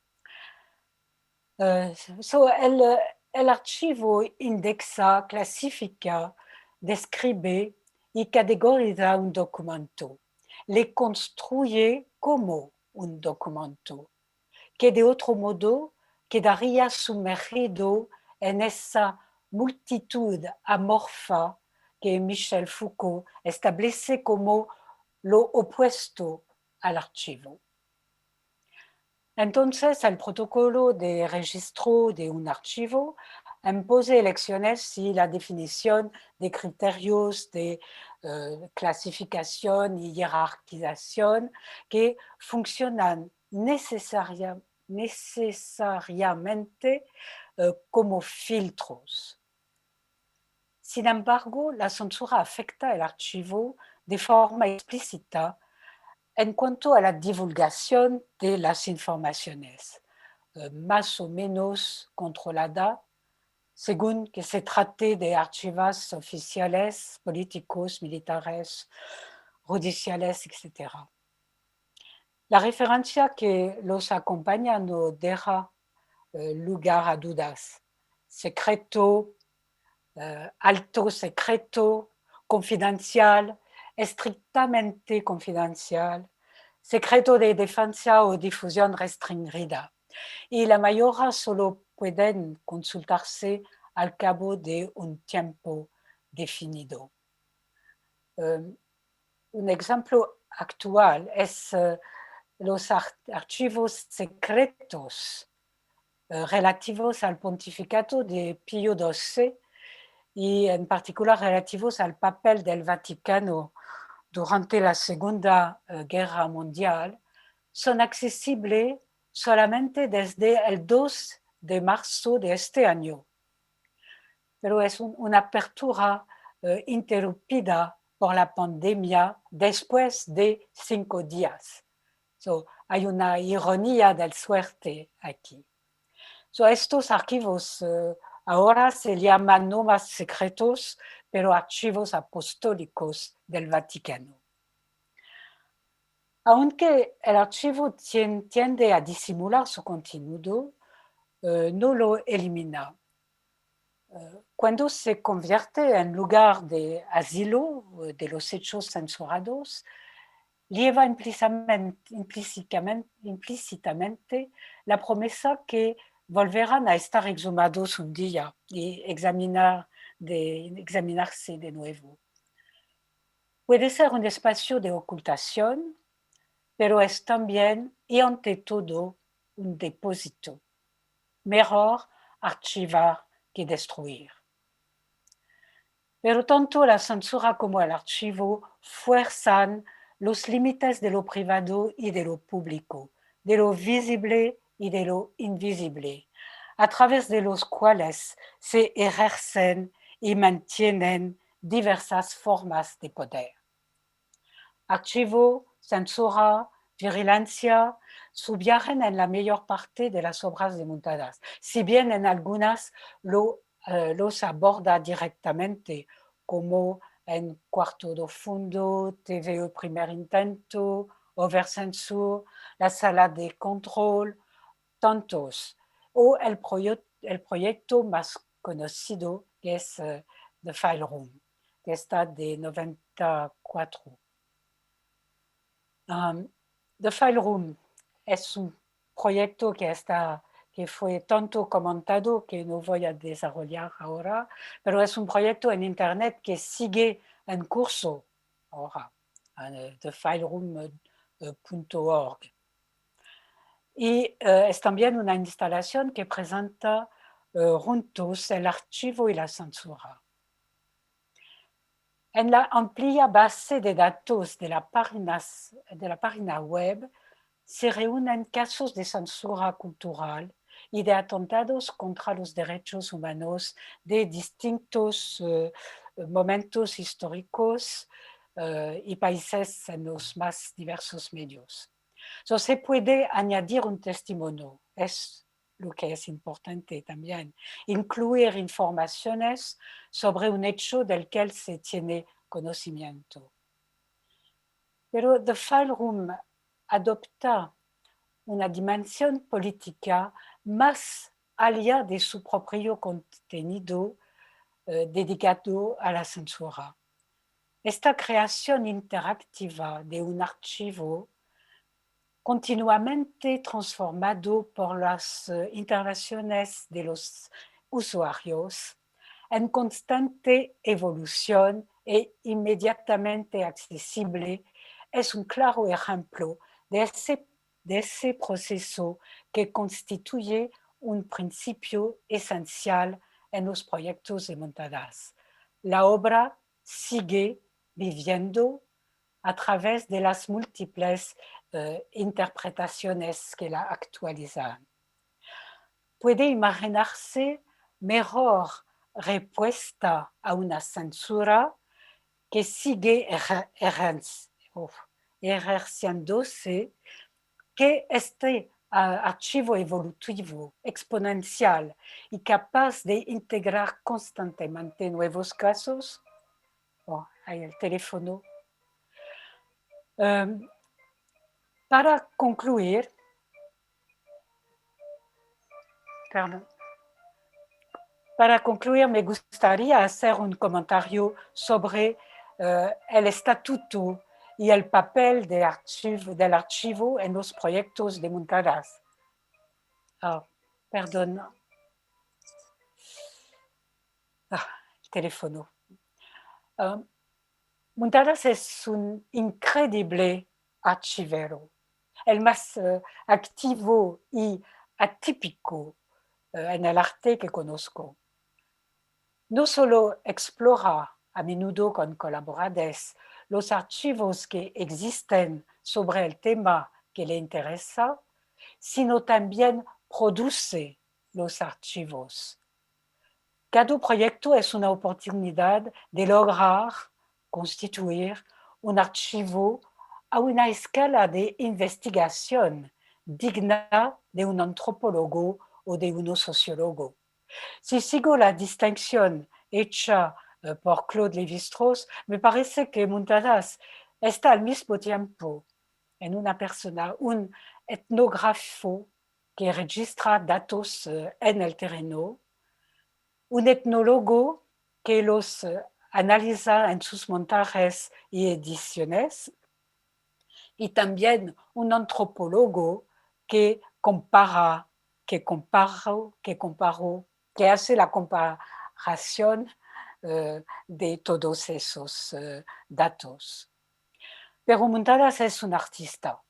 El archivo indexa, clasifica, describe y categoriza un documento. Le construye como un documento, que de otro modo quedaría sumergido en esa multitud amorfa que Michel Foucault establece como lo opuesto al archivo. Entonces, el protocolo de registro de un archivo impone elecciones y la definición de criterios de clasificación y jerarquización que funcionan necesariamente como filtros. Sin embargo, la censura afecta el archivo de forma explícita en cuanto a la divulgación de las informaciones, más o menos controlada, según que se trate de archivos oficiales, políticos, militares, judiciales, etc. La referencia que los acompaña no deja lugar a dudas. Secreto, alto secreto, confidencial, estrictamente confidencial, secreto de defensa o difusión restringida. Y la mayoría solo pueden consultarse al cabo de un tiempo definido. Un ejemplo actual es los archivos secretos relativos al pontificato de Pío XII y en particular relativos al papel del Vaticano durante la Segunda Guerra Mundial, son accesibles solamente desde el 2 de marzo de este año. Pero es una apertura interrumpida por la pandemia después de 5 días. Hay una ironía del suerte aquí. Estos archivos ahora se llaman no más secretos, pero archivos apostólicos del Vaticano. Aunque el archivo tiende a disimular su contenido, no lo elimina. Cuando se convierte en lugar de asilo de los hechos censurados, lleva implícitamente la promesa que volverán a estar exhumados un día y examinarse de nuevo. Puede ser un espacio de ocultación, pero es también y ante todo un depósito. Mejor archivar que destruir. Pero tanto la censura como el archivo fuerzan los límites de lo privado y de lo público, de lo visible y de lo invisible, a través de los cuales se ejercen y mantienen diversas formas de poder. Archivo, censura, vigilancia subyagen en la mayor parte de las obras de Muntadas, si bien en algunas los aborda directamente, como en Cuarto do Fundo, TVO Primer Intento, Overcensur, La Sala de Control, tantos, o el proyecto más conocido que es The File Room, que está de 94. The File Room es un proyecto que fue tanto comentado que no voy a desarrollar ahora, pero es un proyecto en Internet que sigue en curso ahora, thefileroom.org. Y es también una instalación que presenta juntos el archivo y la censura. En la amplia base de datos de la página web se reúnen casos de censura cultural y de atentados contra los derechos humanos de distintos momentos históricos y países en los más diversos medios. Se puede añadir un testimonio, es lo que es importante también, incluir informaciones sobre un hecho del que se tiene conocimiento. Pero The File Room adopta una dimensión política más allá de su propio contenido dedicado a la censura. Esta creación interactiva de un archivo continuamente transformado por las intervenciones de los usuarios, en constante evolución e inmediatamente accesible, es un claro ejemplo de ese proceso que constituye un principio esencial en los proyectos de Muntadas. La obra sigue viviendo a través de las múltiples interpretaciones que la actualizan. Puede imaginarse mejor respuesta a una censura que sigue ejerciéndose que este archivo evolutivo, exponencial y capaz de integrar constantemente nuevos casos. Hay el teléfono. Para concluir, me gustaría hacer un comentario sobre el estatuto y el papel del archivo en los proyectos de Muntadas. Perdón. El teléfono. Muntadas es un increíble archivero, el más activo y atípico en el arte que conozco. No solo explora a menudo con colaboradores los archivos que existen sobre el tema que le interesa, sino también produce los archivos. Cada proyecto es una oportunidad de lograr constituir un archivo a una escala de investigación digna de un antropólogo o de un sociólogo. Si sigo la distinción hecha por Claude Lévi-Strauss, me parece que Muntadas está al mismo tiempo en una persona, un etnógrafo que registra datos en el terreno, un etnólogo que los analiza en sus montajes y ediciones, y también un antropólogo que hace la comparación de todos esos datos. Pero Muntadas es un artista.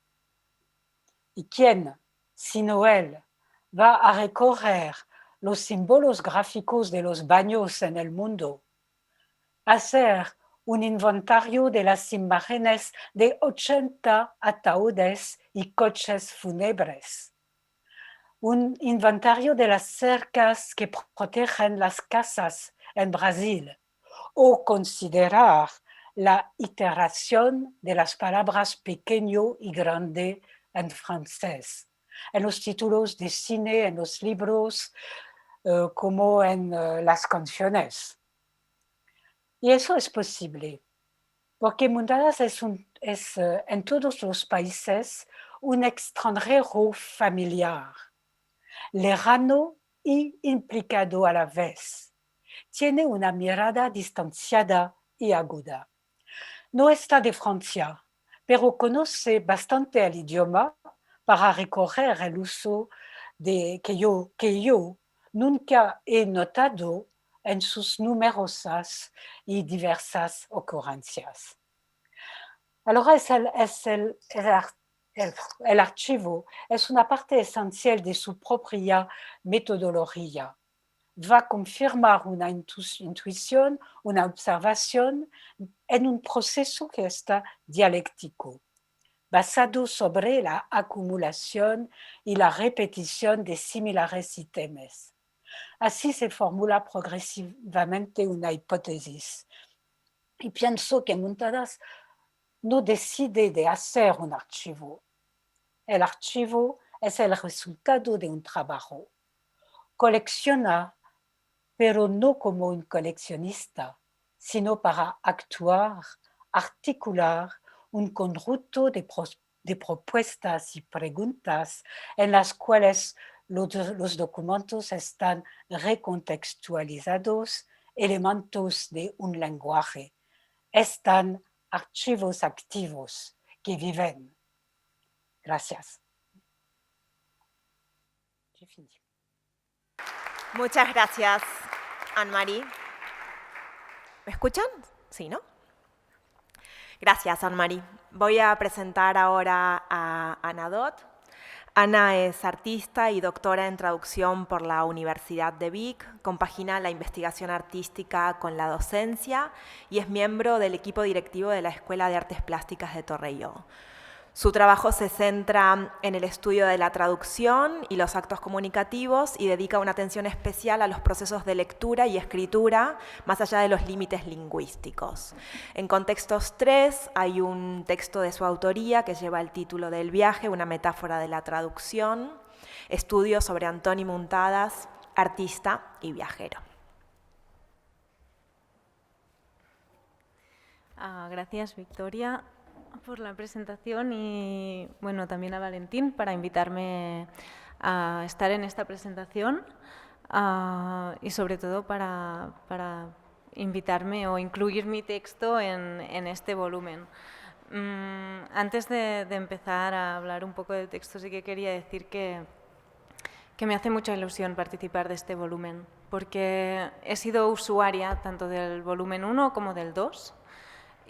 ¿Y quién, sino él, va a recorrer los símbolos gráficos de los baños en el mundo? Hacer un inventario de las imágenes de 80 ataúdes y coches fúnebres. Un inventario de las cercas que protegen las casas en Brasil. O considerar la iteración de las palabras pequeño y grande en francés, en los títulos de cine, en los libros, como en las canciones. Y eso es posible, porque Muntadas es en todos los países un extranjero familiar, lejano y implicado a la vez. Tiene una mirada distanciada y aguda. No está de Francia, pero conoce bastante el idioma para recorrer el uso que yo nunca he notado en sus numerosas y diversas ocurrencias. Ahora el archivo es una parte esencial de su propia metodología. Va a confirmar una intuición, una observación en un proceso que está dialéctico, basado sobre la acumulación y la repetición de similares ítems. Así se formula progresivamente una hipótesis. Y pienso que Muntadas no decide de hacer un archivo. El archivo es el resultado de un trabajo. Colecciona, pero no como un coleccionista, sino para actuar, articular un conjunto de propuestas y preguntas en las cuales los documentos están recontextualizados, elementos de un lenguaje. Están archivos activos que viven. Gracias. Muchas gracias, Anne-Marie. ¿Me escuchan? Sí, ¿no? Gracias, Anne-Marie. Voy a presentar ahora a Ana Dot. Ana es artista y doctora en traducción por la Universidad de Vic, compagina la investigación artística con la docencia y es miembro del equipo directivo de la Escuela de Artes Plásticas de Torelló. Su trabajo se centra en el estudio de la traducción y los actos comunicativos y dedica una atención especial a los procesos de lectura y escritura, más allá de los límites lingüísticos. En Contextos 3 hay un texto de su autoría que lleva el título del viaje, una metáfora de la traducción, estudio sobre Antoni Muntadas, artista y viajero. Gracias, Victoria, por la presentación y bueno, también a Valentín para invitarme a estar en esta presentación y sobre todo para invitarme o incluir mi texto en este volumen. Antes de empezar a hablar un poco del texto, sí que quería decir que me hace mucha ilusión participar de este volumen, porque he sido usuaria tanto del volumen 1 como del 2.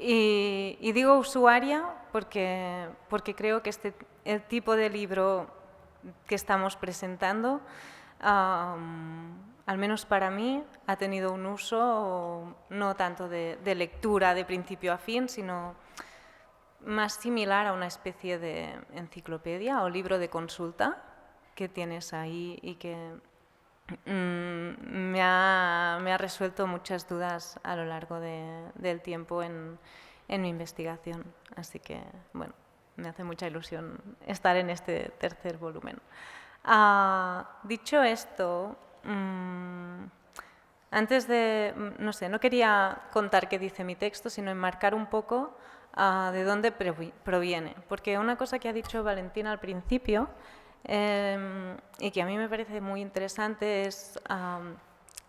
Y digo usuaria porque creo que el tipo de libro que estamos presentando, al menos para mí, ha tenido un uso no tanto de lectura de principio a fin, sino más similar a una especie de enciclopedia o libro de consulta que tienes ahí y que me ha resuelto muchas dudas a lo largo del tiempo en mi investigación. Así que, bueno, me hace mucha ilusión estar en este tercer volumen. Dicho esto, antes de, no quería contar qué dice mi texto, sino enmarcar un poco de dónde proviene. Porque una cosa que ha dicho Valentín al principio y que a mí me parece muy interesante es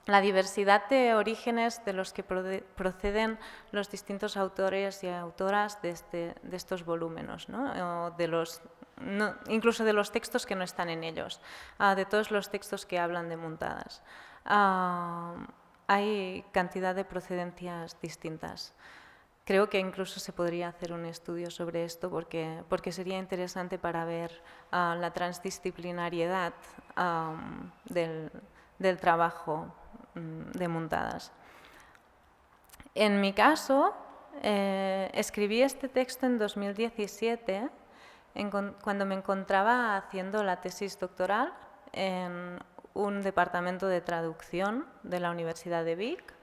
la diversidad de orígenes de los que proceden los distintos autores y autoras de estos volúmenes, ¿no? O incluso de los textos que no están en ellos, de todos los textos que hablan de muntadas. Hay cantidad de procedencias distintas. Creo que incluso se podría hacer un estudio sobre esto porque sería interesante para ver la transdisciplinariedad del trabajo de muntadas. En mi caso, escribí este texto en 2017, cuando me encontraba haciendo la tesis doctoral en un departamento de traducción de la Universidad de Vic,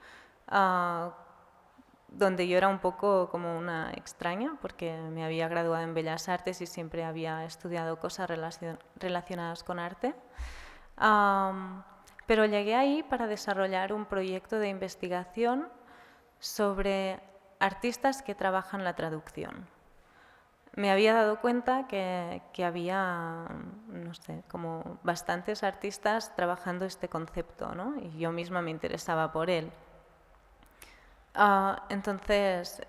donde yo era un poco como una extraña, porque me había graduado en Bellas Artes y siempre había estudiado cosas relacionadas con arte. Pero llegué ahí para desarrollar un proyecto de investigación sobre artistas que trabajan la traducción. Me había dado cuenta que había, no sé, como bastantes artistas trabajando este concepto, ¿no? Y yo misma me interesaba por él. Entonces,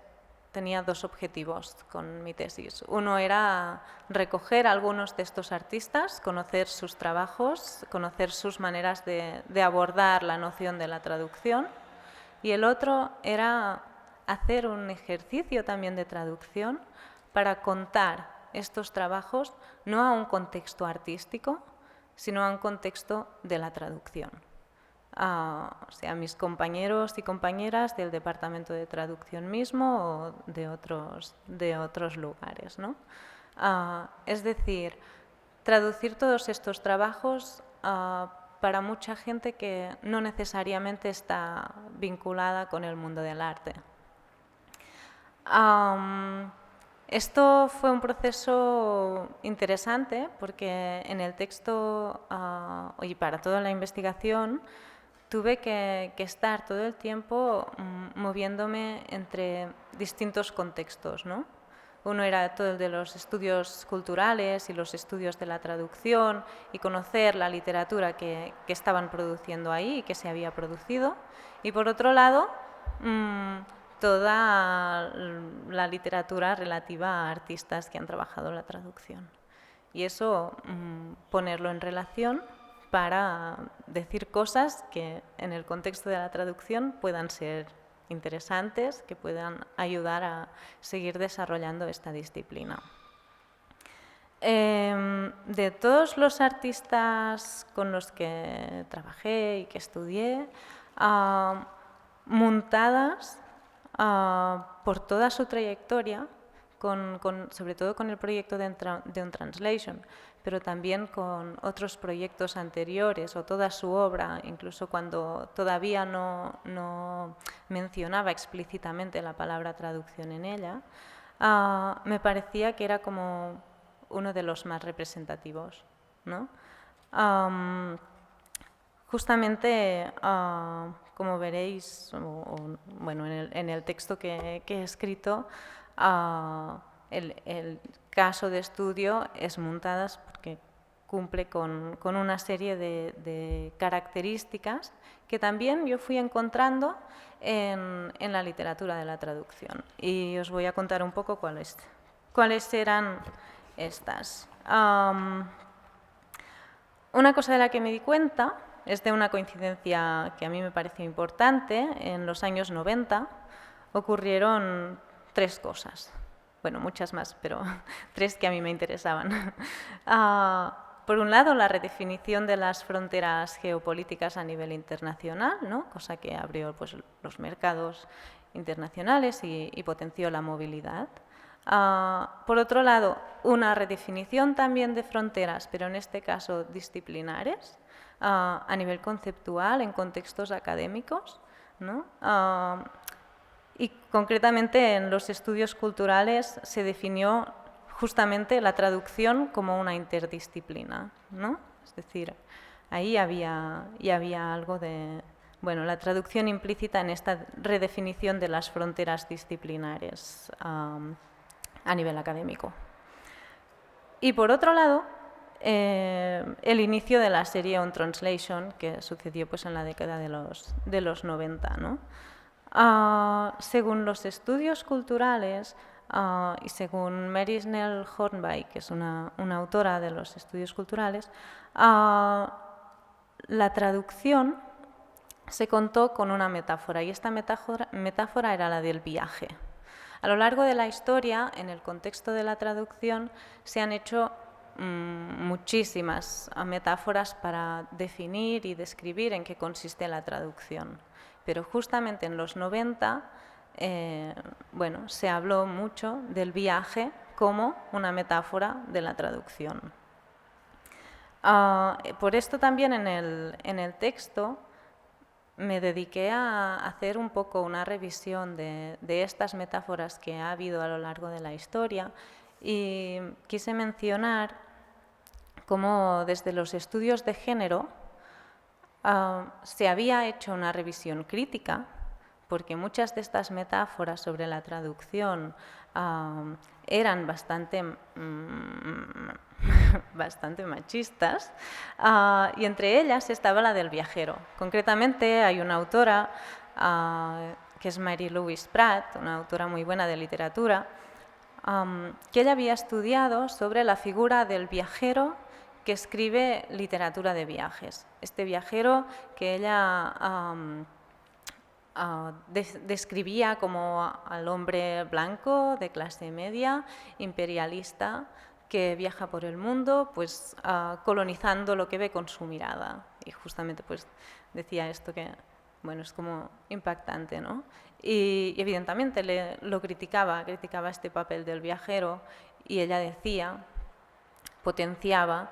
tenía dos objetivos con mi tesis. Uno era recoger a algunos de estos artistas, conocer sus trabajos, conocer sus maneras de abordar la noción de la traducción. Y el otro era hacer un ejercicio también de traducción para contar estos trabajos no a un contexto artístico, sino a un contexto de la traducción. O sea, mis compañeros y compañeras del departamento de traducción mismo o de otros lugares, ¿no? Es decir, traducir todos estos trabajos para mucha gente que no necesariamente está vinculada con el mundo del arte. Esto fue un proceso interesante porque en el texto y para toda la investigación tuve que estar todo el tiempo moviéndome entre distintos contextos, ¿no? Uno era todo el de los estudios culturales y los estudios de la traducción y conocer la literatura que estaban produciendo ahí y que se había producido. Y por otro lado, toda la literatura relativa a artistas que han trabajado la traducción. Y eso, ponerlo en relación para decir cosas que en el contexto de la traducción puedan ser interesantes, que puedan ayudar a seguir desarrollando esta disciplina. De todos los artistas con los que trabajé y que estudié, muntadas por toda su trayectoria, sobre todo con el proyecto de un Translation, pero también con otros proyectos anteriores o toda su obra, incluso cuando todavía no mencionaba explícitamente la palabra traducción en ella, me parecía que era como uno de los más representativos, ¿no? Justamente, como veréis, bueno, en el texto que he escrito, el caso de estudio es Muntadas porque cumple con una serie de características que también yo fui encontrando en la literatura de la traducción. Y os voy a contar un poco cuáles eran estas. Una cosa de la que me di cuenta es de una coincidencia que a mí me pareció importante. En los años 90 ocurrieron 3 cosas. Bueno, muchas más, pero 3 que a mí me interesaban. Por un lado, la redefinición de las fronteras geopolíticas a nivel internacional, ¿no? Cosa que abrió pues, los mercados internacionales y potenció la movilidad. Por otro lado, una redefinición también de fronteras, pero en este caso disciplinares, a nivel conceptual, en contextos académicos, ¿no? Y concretamente en los estudios culturales se definió justamente la traducción como una interdisciplina, ¿no? Es decir, ahí ya había algo de bueno, la traducción implícita en esta redefinición de las fronteras disciplinares a nivel académico. Y por otro lado, el inicio de la serie On Translation, que sucedió pues, en la década de los 90, ¿no? Según los estudios culturales y según Mary Snell Hornby, que es una autora de los estudios culturales, la traducción se contó con una metáfora, y esta metáfora era la del viaje. A lo largo de la historia, en el contexto de la traducción, se han hecho muchísimas metáforas para definir y describir en qué consiste la traducción. Pero justamente en los 90, bueno, se habló mucho del viaje como una metáfora de la traducción. Por esto también en el texto me dediqué a hacer un poco una revisión de estas metáforas que ha habido a lo largo de la historia, y quise mencionar cómo desde los estudios de género se había hecho una revisión crítica, porque muchas de estas metáforas sobre la traducción eran bastante machistas, y entre ellas estaba la del viajero. Concretamente hay una autora que es Mary Louise Pratt, una autora muy buena de literatura, que ella había estudiado sobre la figura del viajero que escribe literatura de viajes. Este viajero que ella describía como al hombre blanco de clase media, imperialista, que viaja por el mundo pues, colonizando lo que ve con su mirada. Y justamente pues, decía esto que bueno, es como impactante, ¿no? Y evidentemente lo criticaba este papel del viajero, y ella decía, potenciaba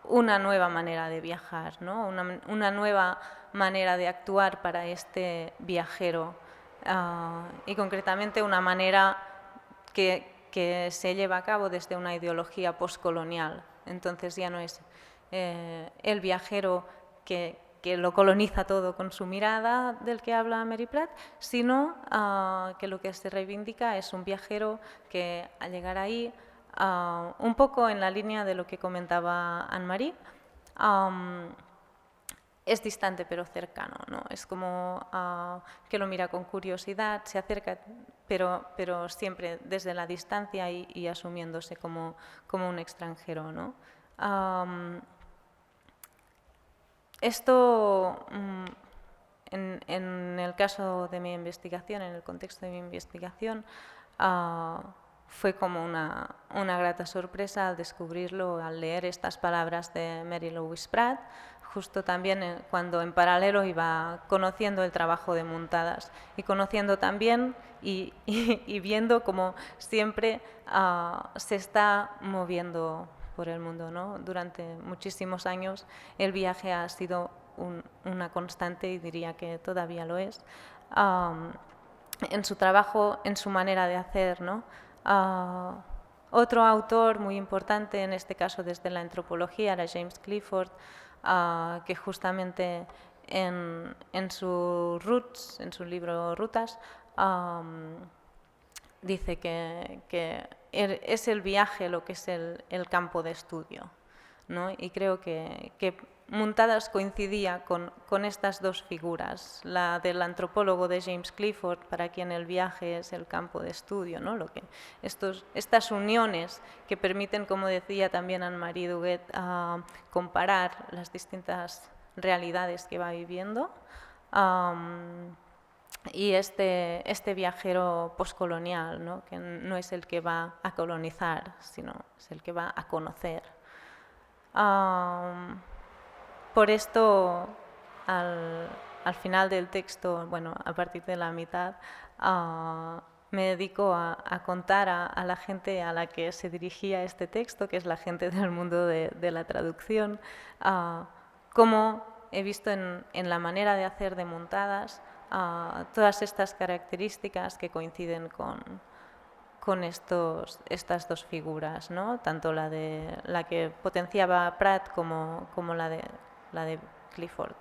una nueva manera de viajar, ¿no? Una nueva manera de actuar para este viajero, y concretamente una manera que se lleva a cabo desde una ideología postcolonial. Entonces ya no es el viajero que lo coloniza todo con su mirada, del que habla Mary Pratt, sino que lo que se reivindica es un viajero que al llegar ahí, un poco en la línea de lo que comentaba Anne-Marie, es distante pero cercano, ¿no? Es como que lo mira con curiosidad, se acerca, pero siempre desde la distancia y asumiéndose como un extranjero, ¿no? Esto, en el caso de mi investigación, en el contexto de mi investigación, fue como una grata sorpresa al descubrirlo, al leer estas palabras de Mary Louise Pratt, justo también cuando en paralelo iba conociendo el trabajo de Muntadas y conociendo también y viendo cómo siempre se está moviendo por el mundo, ¿no? Durante muchísimos años el viaje ha sido una constante, y diría que todavía lo es, en su trabajo, en su manera de hacer, ¿no? Otro autor muy importante, en este caso desde la antropología, era James Clifford, que justamente en su Roots, en su libro Rutas, dice que es el viaje lo que es el campo de estudio, ¿no? Y creo que Muntadas coincidía con estas dos figuras, la del antropólogo de James Clifford, para quien el viaje es el campo de estudio, ¿no? Estas uniones que permiten, como decía también Anne-Marie Duguet, comparar las distintas realidades que va viviendo, y este viajero postcolonial, ¿no? Que no es el que va a colonizar, sino es el que va a conocer. Por esto, al final del texto, bueno, a partir de la mitad, me dedico a contar a la gente a la que se dirigía este texto, que es la gente del mundo de la traducción, cómo he visto en la manera de hacer de Muntadas todas estas características que coinciden con estas dos figuras, ¿no? Tanto la que potenciaba Pratt como la de Clifford.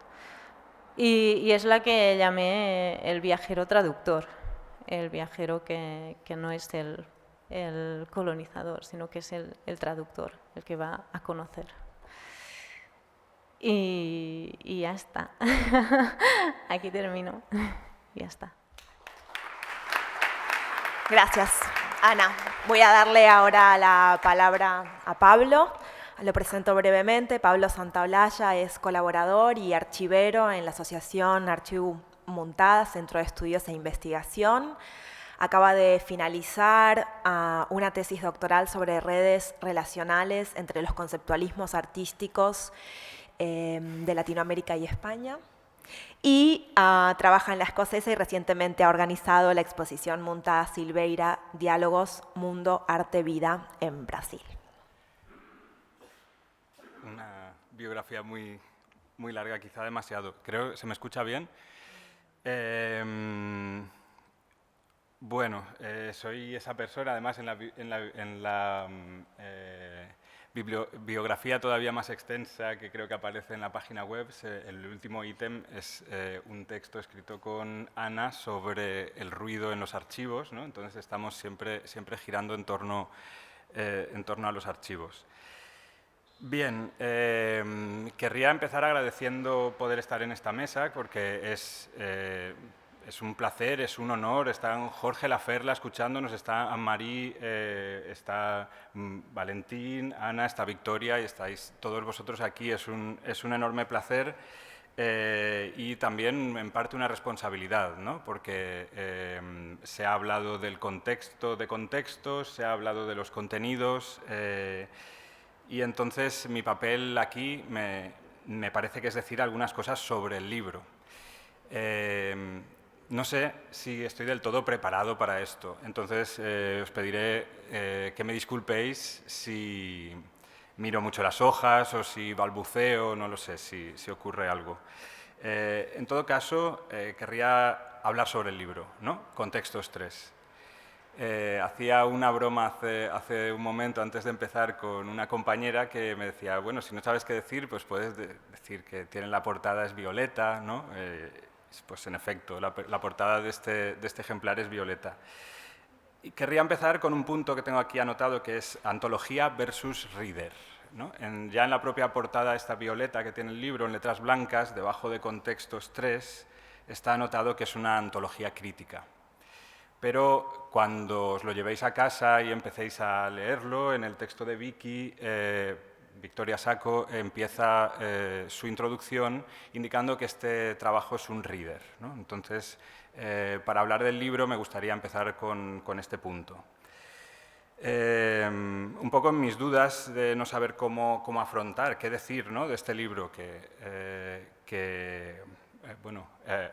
Y es la que llamé el viajero traductor, el viajero que no es el colonizador, sino que es el traductor, el que va a conocer. Y ya está. Aquí termino. Ya está. Gracias, Ana. Voy a darle ahora la palabra a Pablo. Lo presento brevemente. Pablo Santaolalla es colaborador y archivero en la Asociación Archivo Muntada, Centro de Estudios e Investigación. Acaba de finalizar una tesis doctoral sobre redes relacionales entre los conceptualismos artísticos de Latinoamérica y España. Y trabaja en la escocesa y recientemente ha organizado la exposición Muntada Silveira, Diálogos, Mundo, Arte, Vida en Brasil. Una biografía muy larga, quizá demasiado. Creo que se me escucha bien. Bueno, soy esa persona, además en la biografía todavía más extensa que creo que aparece en la página web. El último ítem es un texto escrito con Ana sobre el ruido en los archivos, ¿no? Entonces estamos siempre girando en torno a los archivos. Bien, querría empezar agradeciendo poder estar en esta mesa porque es un placer, es un honor. Están Jorge Laferla escuchándonos, está Anne-Marie, está Valentín, Ana, está Victoria y estáis todos vosotros aquí. Es un enorme placer y también en parte una responsabilidad, ¿no? Porque se ha hablado del contexto de contextos, se ha hablado de los contenidos. Y entonces mi papel aquí me parece que es decir algunas cosas sobre el libro. No sé si estoy del todo preparado para esto, entonces os pediré que me disculpéis si miro mucho las hojas o si balbuceo, no lo sé, si ocurre algo. En todo caso, querría hablar sobre el libro, ¿no? Contextos 3. Hacía una broma hace un momento, antes de empezar, con una compañera que me decía, bueno, si no sabes qué decir, pues puedes decir que tiene la portada es violeta, ¿no? Pues en efecto, la portada de este ejemplar es violeta. Y querría empezar con un punto que tengo aquí anotado, que es antología versus reader, ¿no? Ya en la propia portada esta violeta que tiene el libro, en letras blancas, debajo de contextos 3, está anotado que es una antología crítica. Pero cuando os lo llevéis a casa y empecéis a leerlo, en el texto de Vicky, Victoria Sacco empieza su introducción indicando que este trabajo es un reader, ¿no? Entonces, para hablar del libro me gustaría empezar con este punto. Un poco en mis dudas de no saber cómo afrontar, qué decir, ¿no? De este libro que bueno,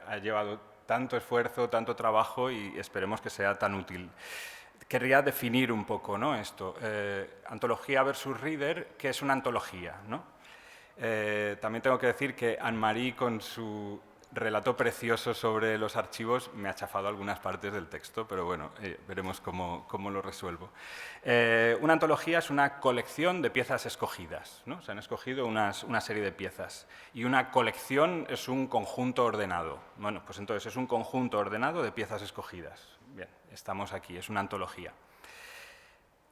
ha llevado tanto esfuerzo, tanto trabajo y esperemos que sea tan útil. Querría definir un poco, ¿no? Esto, antología versus reader, ¿qué es una antología, ¿no? También tengo que decir que Anne-Marie, con su relato precioso sobre los archivos, me ha chafado algunas partes del texto, pero bueno, veremos cómo lo resuelvo. Una antología es una colección de piezas escogidas, ¿no? Se han escogido una serie de piezas. Y una colección es un conjunto ordenado. Bueno, pues entonces es un conjunto ordenado de piezas escogidas. Bien, estamos aquí, es una antología.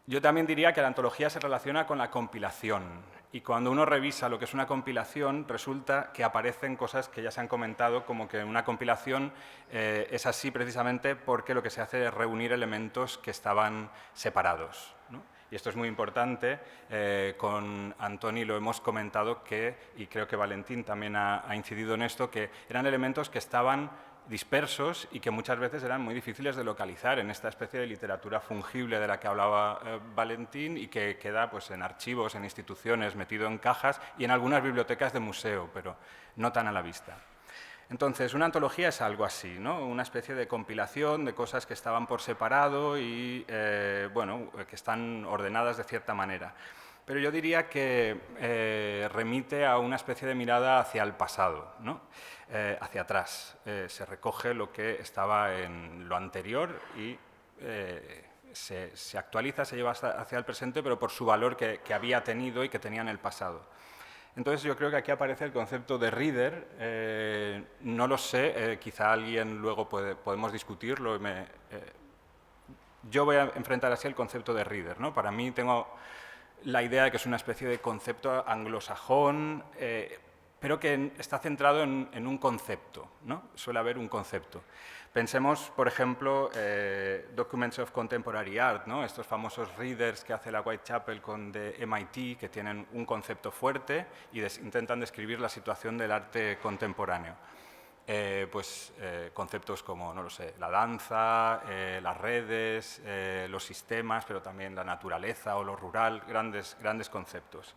Yo también diría que la antología se relaciona con la compilación y cuando uno revisa lo que es una compilación resulta que aparecen cosas que ya se han comentado, como que una compilación es así precisamente porque lo que se hace es reunir elementos que estaban separados, ¿no? Y esto es muy importante, con Antoni lo hemos comentado y creo que Valentín también ha incidido en esto, que eran elementos que estaban dispersos y que muchas veces eran muy difíciles de localizar en esta especie de literatura fungible de la que hablaba Valentín y que queda pues, en archivos, en instituciones, metido en cajas y en algunas bibliotecas de museo, pero no tan a la vista. Entonces, una antología es algo así, ¿no? Una especie de compilación de cosas que estaban por separado y bueno, que están ordenadas de cierta manera. Pero yo diría que remite a una especie de mirada hacia el pasado, ¿no? Hacia atrás. Se recoge lo que estaba en lo anterior y se actualiza, se lleva hacia el presente, pero por su valor que había tenido y que tenía en el pasado. Entonces yo creo que aquí aparece el concepto de reader, no lo sé, quizá alguien luego podemos discutirlo. Yo voy a enfrentar así el concepto de reader, ¿no? Para mí tengo la idea de que es una especie de concepto anglosajón, pero que está centrado en un concepto, ¿no? Suele haber un concepto. Pensemos, por ejemplo, Documents of Contemporary Art, ¿no? Estos famosos readers que hace la Whitechapel de MIT, que tienen un concepto fuerte y intentan describir la situación del arte contemporáneo. Conceptos como, no lo sé, la danza, las redes, los sistemas, pero también la naturaleza o lo rural, grandes conceptos.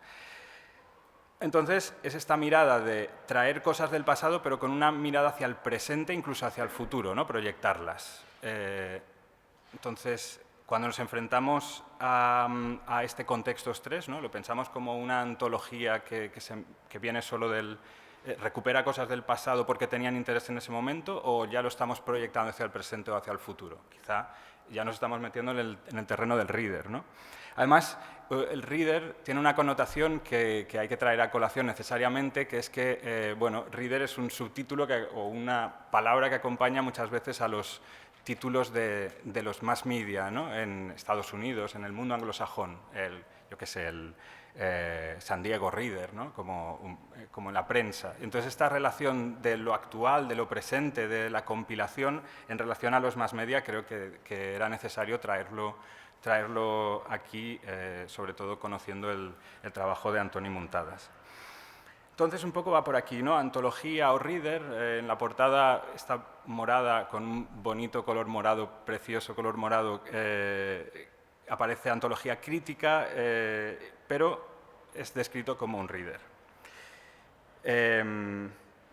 Entonces, es esta mirada de traer cosas del pasado, pero con una mirada hacia el presente, incluso hacia el futuro, ¿no? Proyectarlas. Entonces, cuando nos enfrentamos a este Contextos 3, ¿no? Lo pensamos como una antología que viene solo recupera cosas del pasado porque tenían interés en ese momento, o ya lo estamos proyectando hacia el presente o hacia el futuro. Quizá ya nos estamos metiendo en el terreno del reader, ¿no? Además, el reader tiene una connotación que hay que traer a colación necesariamente, que es que, reader es un subtítulo o una palabra que acompaña muchas veces a los títulos de los mass media, ¿no? En Estados Unidos, en el mundo anglosajón, el San Diego Reader, ¿no? como en la prensa. Entonces, esta relación de lo actual, de lo presente, de la compilación en relación a los mass media, creo que era necesario traerlo aquí, sobre todo conociendo el trabajo de Antoni Muntadas. Entonces, un poco va por aquí, ¿no? Antología o reader. En la portada está morada, con un bonito color morado, precioso color morado, aparece antología crítica, pero es descrito como un reader.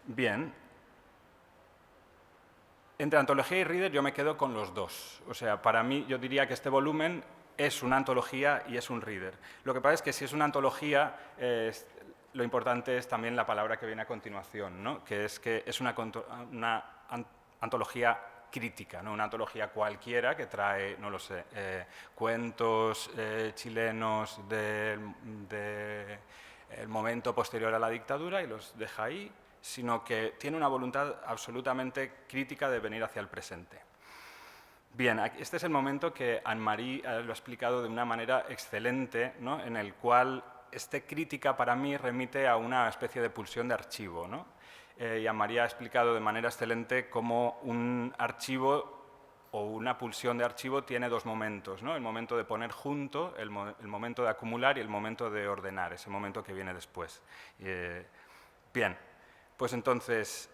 Bien. Entre antología y reader yo me quedo con los dos. O sea, para mí yo diría que este volumen es una antología y es un reader. Lo que pasa es que si es una antología, lo importante es también la palabra que viene a continuación, ¿no? Que es una antología crítica, ¿no? Una antología cualquiera que trae, no lo sé, cuentos chilenos del momento posterior a la dictadura y los deja ahí, sino que tiene una voluntad absolutamente crítica de venir hacia el presente. Bien, este es el momento que Anne-Marie lo ha explicado de una manera excelente, ¿no? En el cual crítica para mí remite a una especie de pulsión de archivo, ¿no? Y Anne-Marie ha explicado de manera excelente cómo un archivo o una pulsión de archivo tiene dos momentos, ¿no? El momento de poner junto, el momento de acumular y el momento de ordenar, ese momento que viene después. Bien, pues entonces,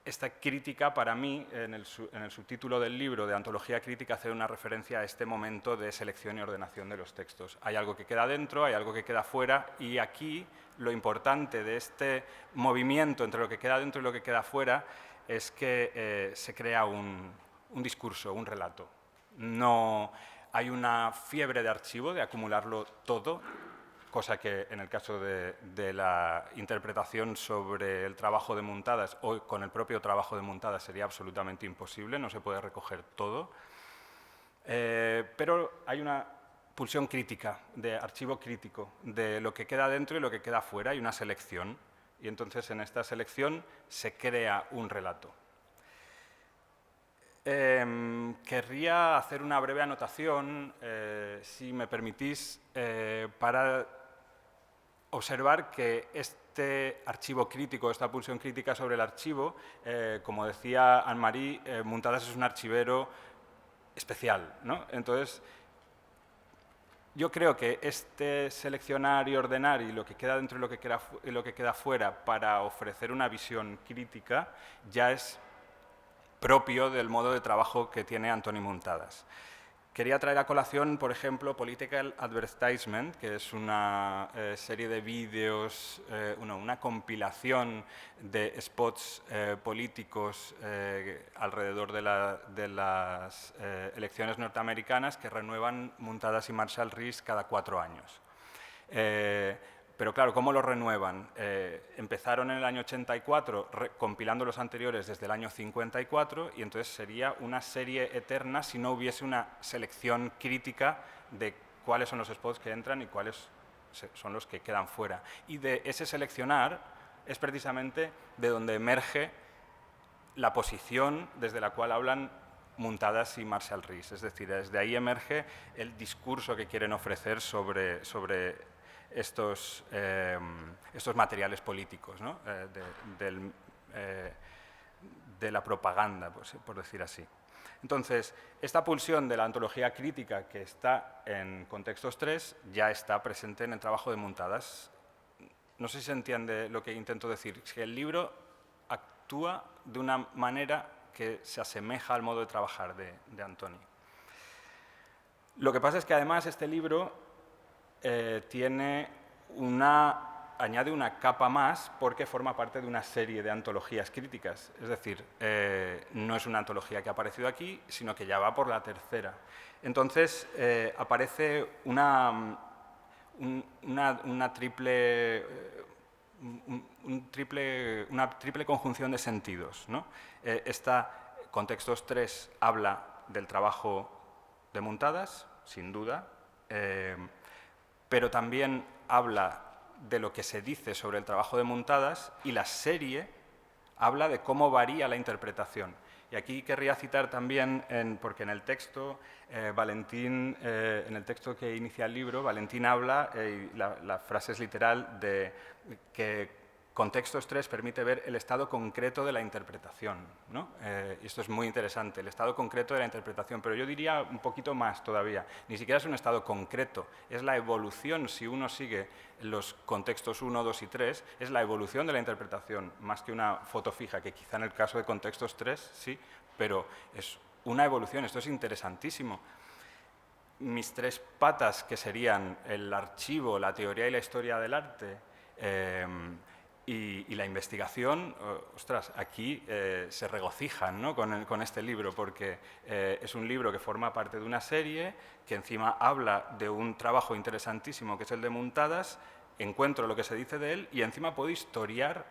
esta crítica para mí, en el subtítulo del libro de Antología Crítica, hace una referencia a este momento de selección y ordenación de los textos. Hay algo que queda dentro, hay algo que queda fuera, y aquí lo importante de este movimiento entre lo que queda dentro y lo que queda fuera es que se crea un discurso, un relato. No hay una fiebre de archivo, de acumularlo todo, cosa que en el caso de la interpretación sobre el trabajo de Muntadas o con el propio trabajo de Muntadas sería absolutamente imposible, no se puede recoger todo, pero hay una pulsión crítica, de archivo crítico, de lo que queda dentro y lo que queda fuera, hay una selección, y entonces en esta selección se crea un relato. Querría hacer una breve anotación, si me permitís, para observar que este archivo crítico, esta pulsión crítica sobre el archivo, como decía Anne-Marie, Muntadas es un archivero especial, ¿no? Entonces, yo creo que este seleccionar y ordenar y lo que queda dentro y lo que queda fuera para ofrecer una visión crítica ya es propio del modo de trabajo que tiene Antoni Muntadas. Quería traer a colación, por ejemplo, Political Advertisement, que es una serie de vídeos, una compilación de spots políticos alrededor de las elecciones norteamericanas que renuevan Muntadas y Marshall Rees cada 4 años. Pero claro, ¿cómo lo renuevan? Empezaron en el año 84 compilando los anteriores desde el año 54 y entonces sería una serie eterna si no hubiese una selección crítica de cuáles son los spots que entran y cuáles son los que quedan fuera. Y de ese seleccionar es precisamente de donde emerge la posición desde la cual hablan Muntadas y Marshall Rees. Es decir, desde ahí emerge el discurso que quieren ofrecer sobre estos materiales políticos, ¿no? De la propaganda, por decir así. Entonces, esta pulsión de la ontología crítica que está en Contextos 3 ya está presente en el trabajo de Muntadas. No sé si se entiende lo que intento decir, que el libro actúa de una manera que se asemeja al modo de trabajar de Antoni. Lo que pasa es que además este libro añade una capa más porque forma parte de una serie de antologías críticas. Es decir, no es una antología que ha aparecido aquí, sino que ya va por la tercera. Entonces, aparece una triple conjunción de sentidos, ¿no? Contextos 3 habla del trabajo de Muntadas, sin duda, pero también habla de lo que se dice sobre el trabajo de Muntadas, y la serie habla de cómo varía la interpretación. Y aquí querría citar también, porque en el texto, Valentín, en el texto que inicia el libro, Valentín habla, y la frase es literal, de que Contextos 3 permite ver el estado concreto de la interpretación, ¿no? Y esto es muy interesante, el estado concreto de la interpretación, pero yo diría un poquito más todavía. Ni siquiera es un estado concreto, es la evolución, si uno sigue los contextos 1, 2 y 3, es la evolución de la interpretación, más que una foto fija, que quizá en el caso de Contextos 3 sí, pero es una evolución, esto es interesantísimo. Mis tres patas, que serían el archivo, la teoría y la historia del arte, y la investigación, ostras, aquí se regocijan, ¿no? con este libro, porque es un libro que forma parte de una serie, que encima habla de un trabajo interesantísimo que es el de Muntadas, encuentro lo que se dice de él y encima puedo historiar,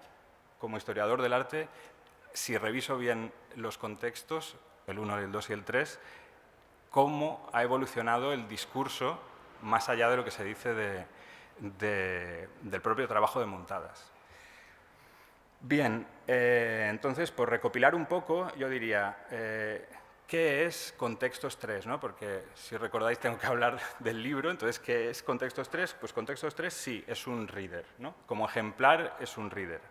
como historiador del arte, si reviso bien los contextos, el 1, el 2 y el 3, cómo ha evolucionado el discurso más allá de lo que se dice del propio trabajo de Muntadas. Bien, entonces, por recopilar un poco, yo diría, ¿qué es Contextos 3? ¿No? Porque, si recordáis, tengo que hablar del libro, entonces, ¿qué es Contextos 3? Pues Contextos 3 sí, es un reader, ¿no? Como ejemplar es un reader.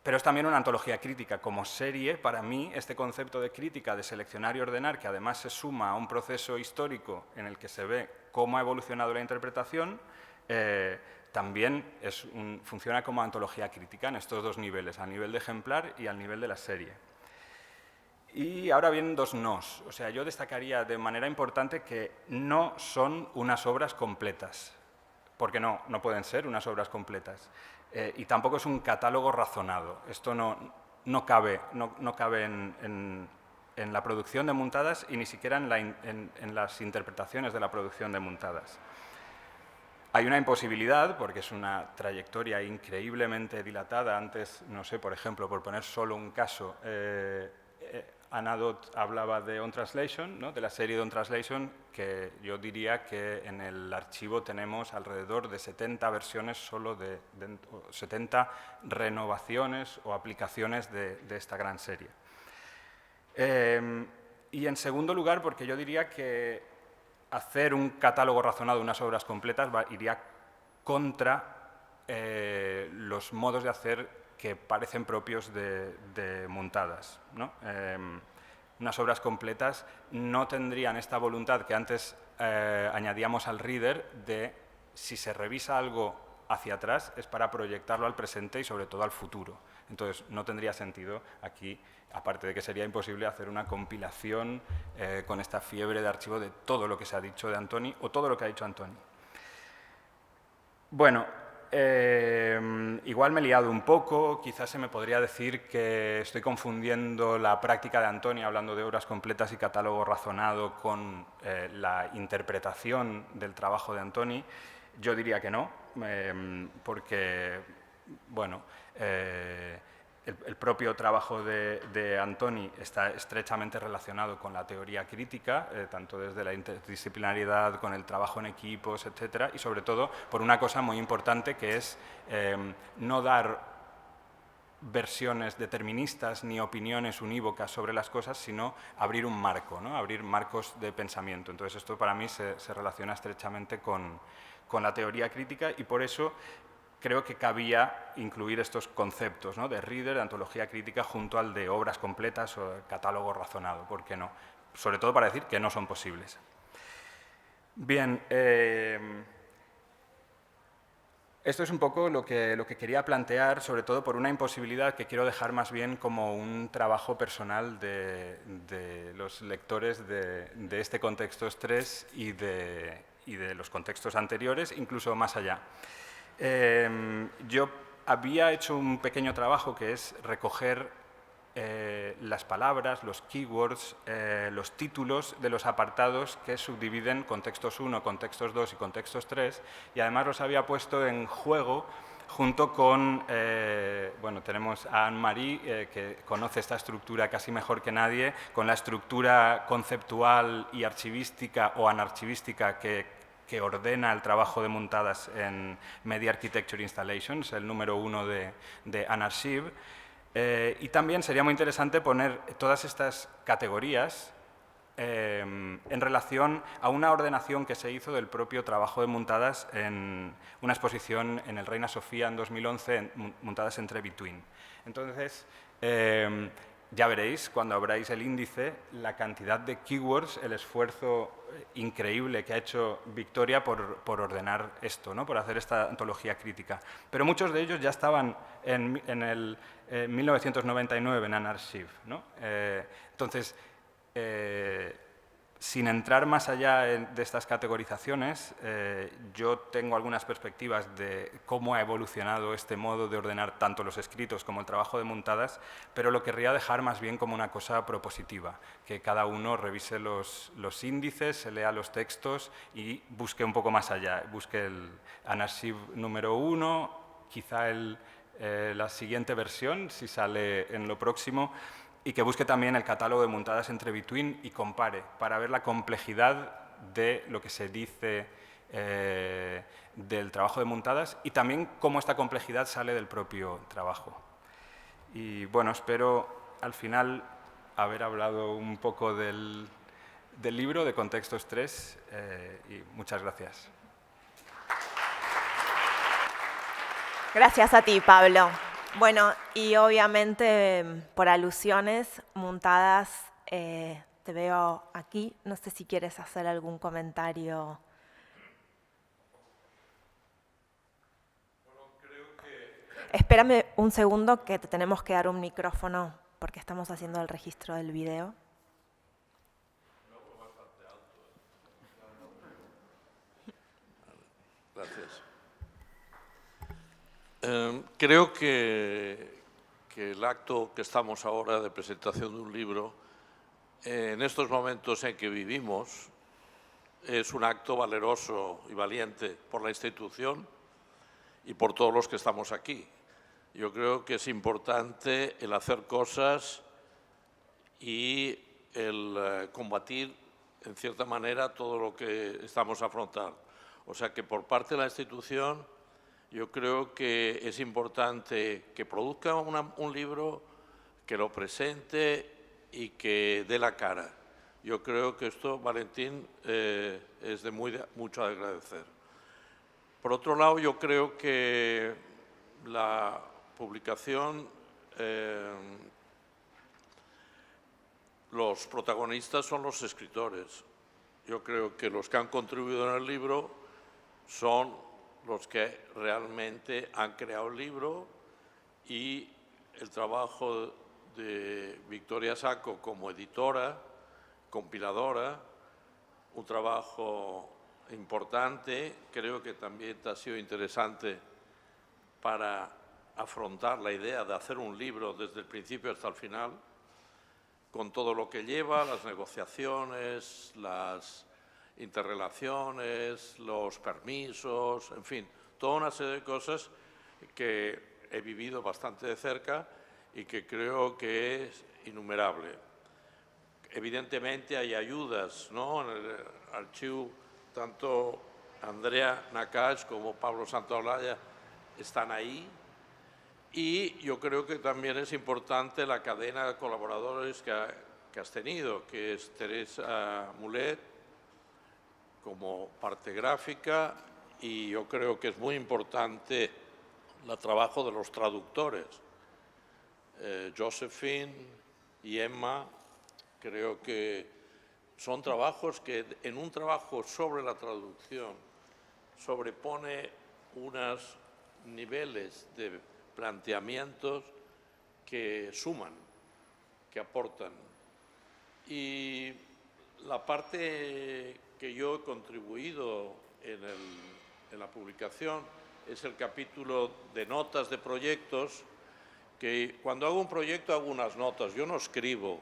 Pero es también una antología crítica. Como serie, para mí, este concepto de crítica, de seleccionar y ordenar, que además se suma a un proceso histórico en el que se ve cómo ha evolucionado la interpretación, también funciona como antología crítica en estos dos niveles, a nivel de ejemplar y al nivel de la serie. Y ahora vienen dos nos. O sea, yo destacaría de manera importante que no son unas obras completas, porque no pueden ser unas obras completas. Y tampoco es un catálogo razonado. Esto no cabe en la producción de Muntadas y ni siquiera en las interpretaciones de la producción de Muntadas. Hay una imposibilidad, porque es una trayectoria increíblemente dilatada. Antes, no sé, por ejemplo, por poner solo un caso, Anadot hablaba de On Translation, ¿no? De la serie de On Translation, que yo diría que en el archivo tenemos alrededor de 70 versiones, solo 70 renovaciones o aplicaciones de esta gran serie. Y en segundo lugar, porque yo diría que hacer un catálogo razonado de unas obras completas iría contra los modos de hacer que parecen propios de Muntadas, ¿no? Unas obras completas no tendrían esta voluntad que antes añadíamos al reader de, si se revisa algo hacia atrás, es para proyectarlo al presente y sobre todo al futuro. Entonces, no tendría sentido aquí, aparte de que sería imposible hacer una compilación con esta fiebre de archivo de todo lo que se ha dicho de Antoni o todo lo que ha dicho Antoni. Bueno, igual me he liado un poco, quizás se me podría decir que estoy confundiendo la práctica de Antoni, hablando de obras completas y catálogo razonado, con la interpretación del trabajo de Antoni. Yo diría que no, porque, bueno, el propio trabajo de Antoni está estrechamente relacionado con la teoría crítica, tanto desde la interdisciplinariedad, con el trabajo en equipos, etcétera, y sobre todo por una cosa muy importante que es no dar versiones deterministas ni opiniones unívocas sobre las cosas, sino abrir un marco, ¿no? Abrir marcos de pensamiento. Entonces esto para mí se relaciona estrechamente con la teoría crítica y por eso creo que cabía incluir estos conceptos, ¿no? De reader, de antología crítica, junto al de obras completas o catálogo razonado. ¿Por qué no? Sobre todo para decir que no son posibles. Bien, esto es un poco lo que quería plantear, sobre todo por una imposibilidad que quiero dejar más bien como un trabajo personal de los lectores de este Contextos 3 y de los contextos anteriores, incluso más allá. Yo había hecho un pequeño trabajo que es recoger las palabras, los keywords, los títulos de los apartados que subdividen contextos 1, contextos 2 y contextos 3, y además los había puesto en juego junto con, bueno, tenemos a Anne-Marie, que conoce esta estructura casi mejor que nadie, con la estructura conceptual y archivística o anarchivística que ordena el trabajo de Muntadas en Media Architecture Installations, el número 1 de Anarchive. Y también sería muy interesante poner todas estas categorías en relación a una ordenación que se hizo del propio trabajo de Muntadas en una exposición en el Reina Sofía en 2011, Muntadas entre Between. Entonces, ya veréis, cuando abráis el índice, la cantidad de keywords, el esfuerzo increíble que ha hecho Victoria por ordenar esto, ¿no? Por hacer esta antología crítica. Pero muchos de ellos ya estaban en el 1999 en Anarchive, ¿no? Entonces, sin entrar más allá de estas categorizaciones, yo tengo algunas perspectivas de cómo ha evolucionado este modo de ordenar tanto los escritos como el trabajo de Muntadas, pero lo querría dejar más bien como una cosa propositiva, que cada uno revise los índices, se lea los textos y busque un poco más allá, busque el Anarchive número 1, quizá la siguiente versión, si sale en lo próximo, y que busque también el catálogo de Muntadas entre Between y compare, para ver la complejidad de lo que se dice del trabajo de Muntadas y también cómo esta complejidad sale del propio trabajo. Y bueno, espero al final haber hablado un poco del libro, de Contextos 3, y muchas gracias. Gracias a ti, Pablo. Bueno, y obviamente por alusiones, Muntadas, te veo aquí. No sé si quieres hacer algún comentario. Bueno, creo que... Espérame un segundo que te tenemos que dar un micrófono porque estamos haciendo el registro del video. Gracias. Creo que el acto que estamos ahora de presentación de un libro, en estos momentos en que vivimos, es un acto valeroso y valiente por la institución y por todos los que estamos aquí. Yo creo que es importante el hacer cosas y el combatir, en cierta manera, todo lo que estamos afrontando. O sea que por parte de la institución yo creo que es importante que produzca un libro, que lo presente y que dé la cara. Yo creo que esto, Valentín, es de mucho agradecer. Por otro lado, yo creo que la publicación, los protagonistas son los escritores. Yo creo que los que han contribuido en el libro son los que realmente han creado el libro, y el trabajo de Victoria Sacco como editora, compiladora, un trabajo importante, creo que también ha sido interesante para afrontar la idea de hacer un libro desde el principio hasta el final, con todo lo que lleva, las negociaciones, las interrelaciones, los permisos, en fin, toda una serie de cosas que he vivido bastante de cerca y que creo que es innumerable. Evidentemente hay ayudas, ¿no? En el archivo, tanto Andrea Nakash como Pablo Santaolalla están ahí, y yo creo que también es importante la cadena de colaboradores que has tenido, que es Teresa Mulet como parte gráfica, y yo creo que es muy importante el trabajo de los traductores. Josephine y Emma, creo que son trabajos que en un trabajo sobre la traducción sobrepone unos niveles de planteamientos que suman, que aportan. Y la parte que yo he contribuido en la publicación es el capítulo de notas de proyectos, que cuando hago un proyecto hago unas notas, yo no escribo,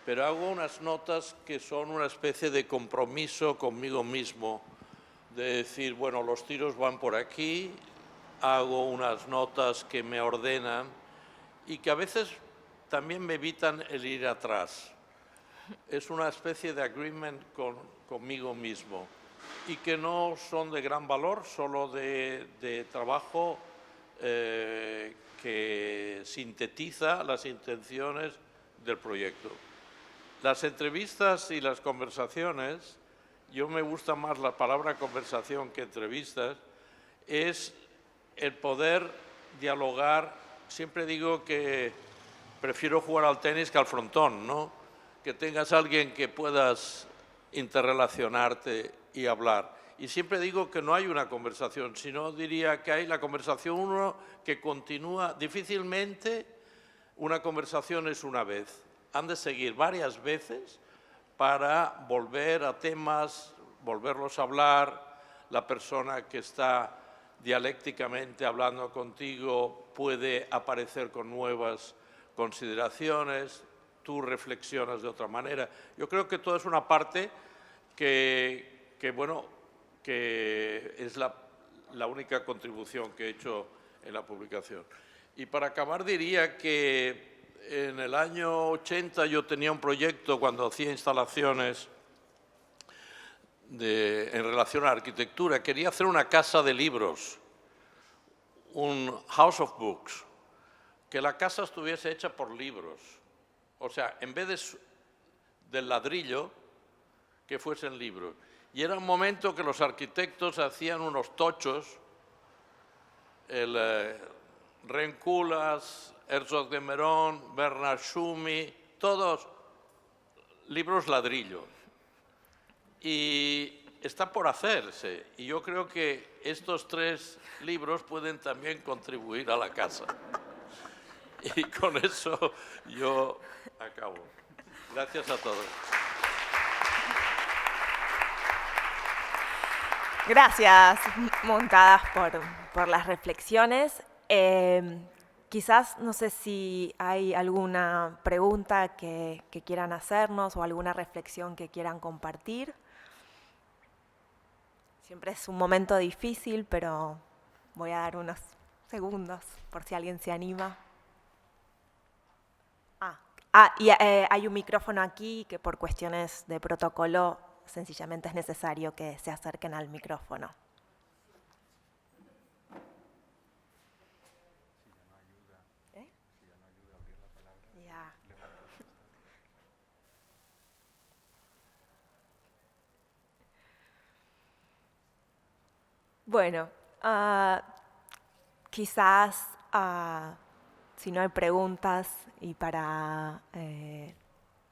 pero hago unas notas que son una especie de compromiso conmigo mismo, de decir, bueno, los tiros van por aquí, hago unas notas que me ordenan y que a veces también me evitan el ir atrás. Es una especie de agreement conmigo mismo y que no son de gran valor, solo de trabajo que sintetiza las intenciones del proyecto. Las entrevistas y las conversaciones, yo me gusta más la palabra conversación que entrevistas, es el poder dialogar. Siempre digo que prefiero jugar al tenis que al frontón, ¿no? Que tengas a alguien que puedas interrelacionarte y hablar. Y siempre digo que no hay una conversación, sino diría que hay la conversación uno que continúa. Difícilmente una conversación es una vez. Han de seguir varias veces para volver a temas, volverlos a hablar. La persona que está dialécticamente hablando contigo puede aparecer con nuevas consideraciones, tú reflexionas de otra manera. Yo creo que todo es una parte que es la única contribución que he hecho en la publicación. Y para acabar diría que en el año 80 yo tenía un proyecto cuando hacía instalaciones en relación a arquitectura. Quería hacer una casa de libros, un house of books, que la casa estuviese hecha por libros. O sea, en vez del ladrillo, que fuesen libros. Y era un momento que los arquitectos hacían unos tochos, Renculas, Herzog de Merón, Bernard Schumi, todos libros ladrillo. Y está por hacerse. Y yo creo que estos 3 libros pueden también contribuir a la casa. Y con eso yo acabo. Gracias a todos. Gracias, Moncadas, por las reflexiones. Quizás, no sé si hay alguna pregunta que quieran hacernos o alguna reflexión que quieran compartir. Siempre es un momento difícil, pero voy a dar unos segundos por si alguien se anima. Y hay un micrófono aquí que por cuestiones de protocolo sencillamente es necesario que se acerquen al micrófono. Ya. Bueno, quizás si no hay preguntas y para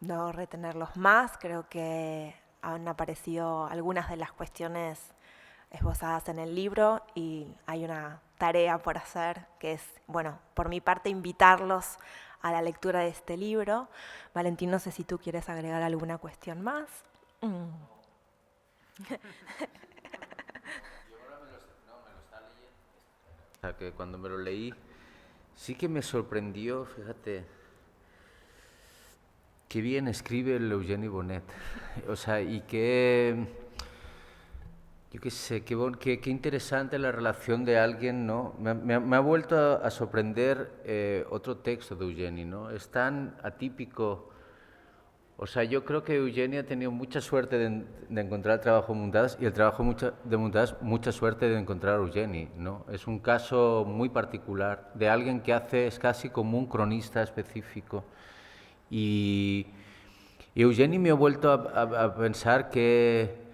no retenerlos más, creo que han aparecido algunas de las cuestiones esbozadas en el libro y hay una tarea por hacer que es, bueno, por mi parte invitarlos a la lectura de este libro. Valentín, no sé si tú quieres agregar alguna cuestión más. Yo ahora me lo está leyendo. O sea, que cuando me lo leí sí que me sorprendió, fíjate, qué bien escribe el Eugeni Bonnet. O sea, y que Yo qué sé, qué interesante la relación de alguien, ¿no? Me ha vuelto a sorprender otro texto de Eugeni, ¿no? Es tan atípico. O sea, yo creo que Eugeni ha tenido mucha suerte de encontrar el trabajo de Muntadas y el trabajo de Muntadas mucha suerte de encontrar a Eugeni, ¿no? Es un caso muy particular de alguien que es casi como un cronista específico. Y Eugeni me ha vuelto a pensar que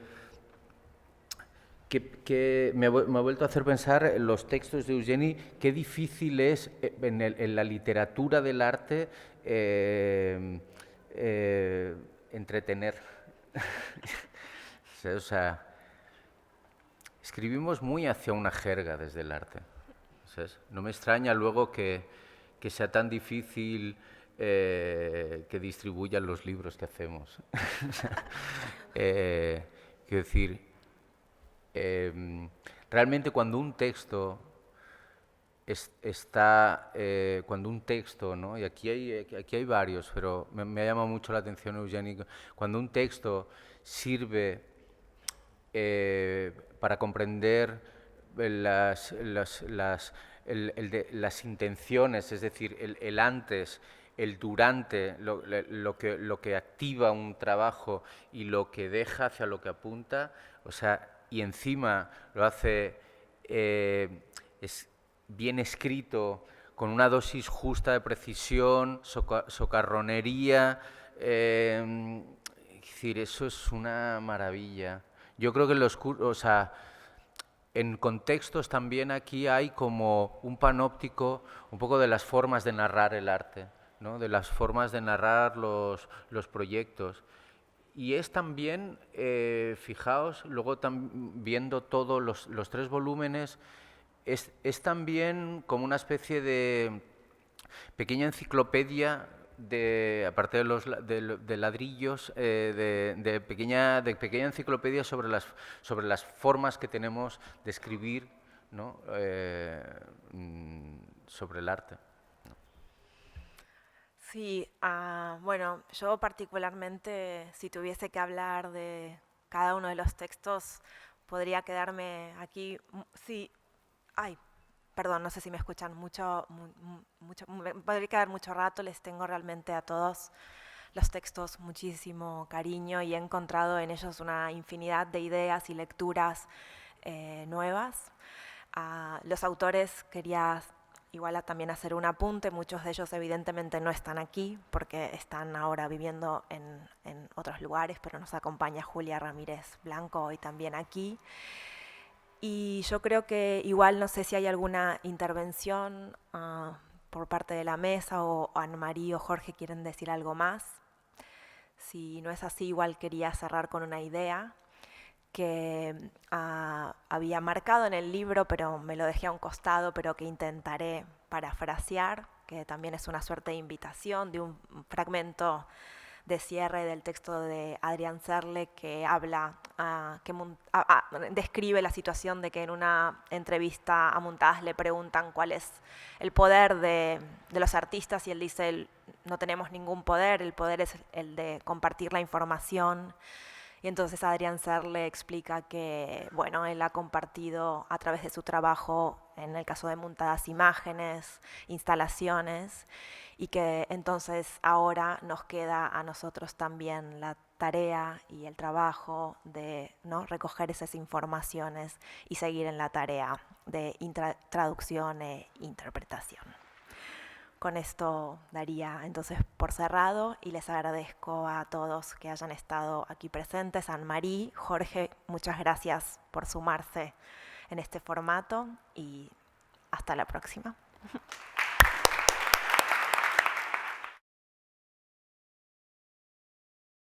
me ha vuelto a hacer pensar en los textos de Eugeni, qué difícil es en la literatura del arte entretener. O sea, escribimos muy hacia una jerga desde el arte. ¿Sabes? No me extraña luego que sea tan difícil que distribuyan los libros que hacemos. Quiero decir, realmente cuando un texto ¿no? Y aquí hay varios, pero me ha llamado mucho la atención, Eugeni, cuando un texto sirve para comprender las intenciones, es decir, el antes, el durante, lo que activa un trabajo y lo que deja hacia lo que apunta, o sea, y encima lo hace bien escrito, con una dosis justa de precisión, socarronería, es decir, eso es una maravilla. Yo creo que o sea, en contextos también aquí hay como un panóptico un poco de las formas de narrar el arte, ¿no? De las formas de narrar los proyectos. Y es también, fijaos, luego viendo todos los 3 volúmenes, es también como una especie de pequeña enciclopedia, aparte de ladrillos, de pequeña enciclopedia sobre las formas que tenemos de escribir, ¿no? Sobre el arte. Sí, bueno, yo particularmente, si tuviese que hablar de cada uno de los textos, podría quedarme aquí, sí, ay, perdón, no sé si me escuchan mucho, podría quedar mucho rato, les tengo realmente a todos los textos muchísimo cariño y he encontrado en ellos una infinidad de ideas y lecturas nuevas. Los autores quería igual también hacer un apunte, muchos de ellos evidentemente no están aquí porque están ahora viviendo en otros lugares, pero nos acompaña Julia Ramírez Blanco hoy también aquí. Y yo creo que igual no sé si hay alguna intervención por parte de la mesa o Anne-Marie o Jorge quieren decir algo más. Si no es así, igual quería cerrar con una idea que había marcado en el libro, pero me lo dejé a un costado, pero que intentaré parafrasear, que también es una suerte de invitación, de un fragmento de cierre del texto de Adrián Serle que habla, describe la situación de que en una entrevista a Muntadas le preguntan cuál es el poder de los artistas y él dice, no tenemos ningún poder, el poder es el de compartir la información. Y entonces Adrián Serle explica que, bueno, él ha compartido a través de su trabajo, en el caso de Muntadas, imágenes, instalaciones, y que entonces ahora nos queda a nosotros también la tarea y el trabajo de, ¿no?, recoger esas informaciones y seguir en la tarea de traducción e interpretación. Con esto daría entonces por cerrado y les agradezco a todos que hayan estado aquí presentes. Anne-Marie, Jorge, muchas gracias por sumarse en este formato y hasta la próxima.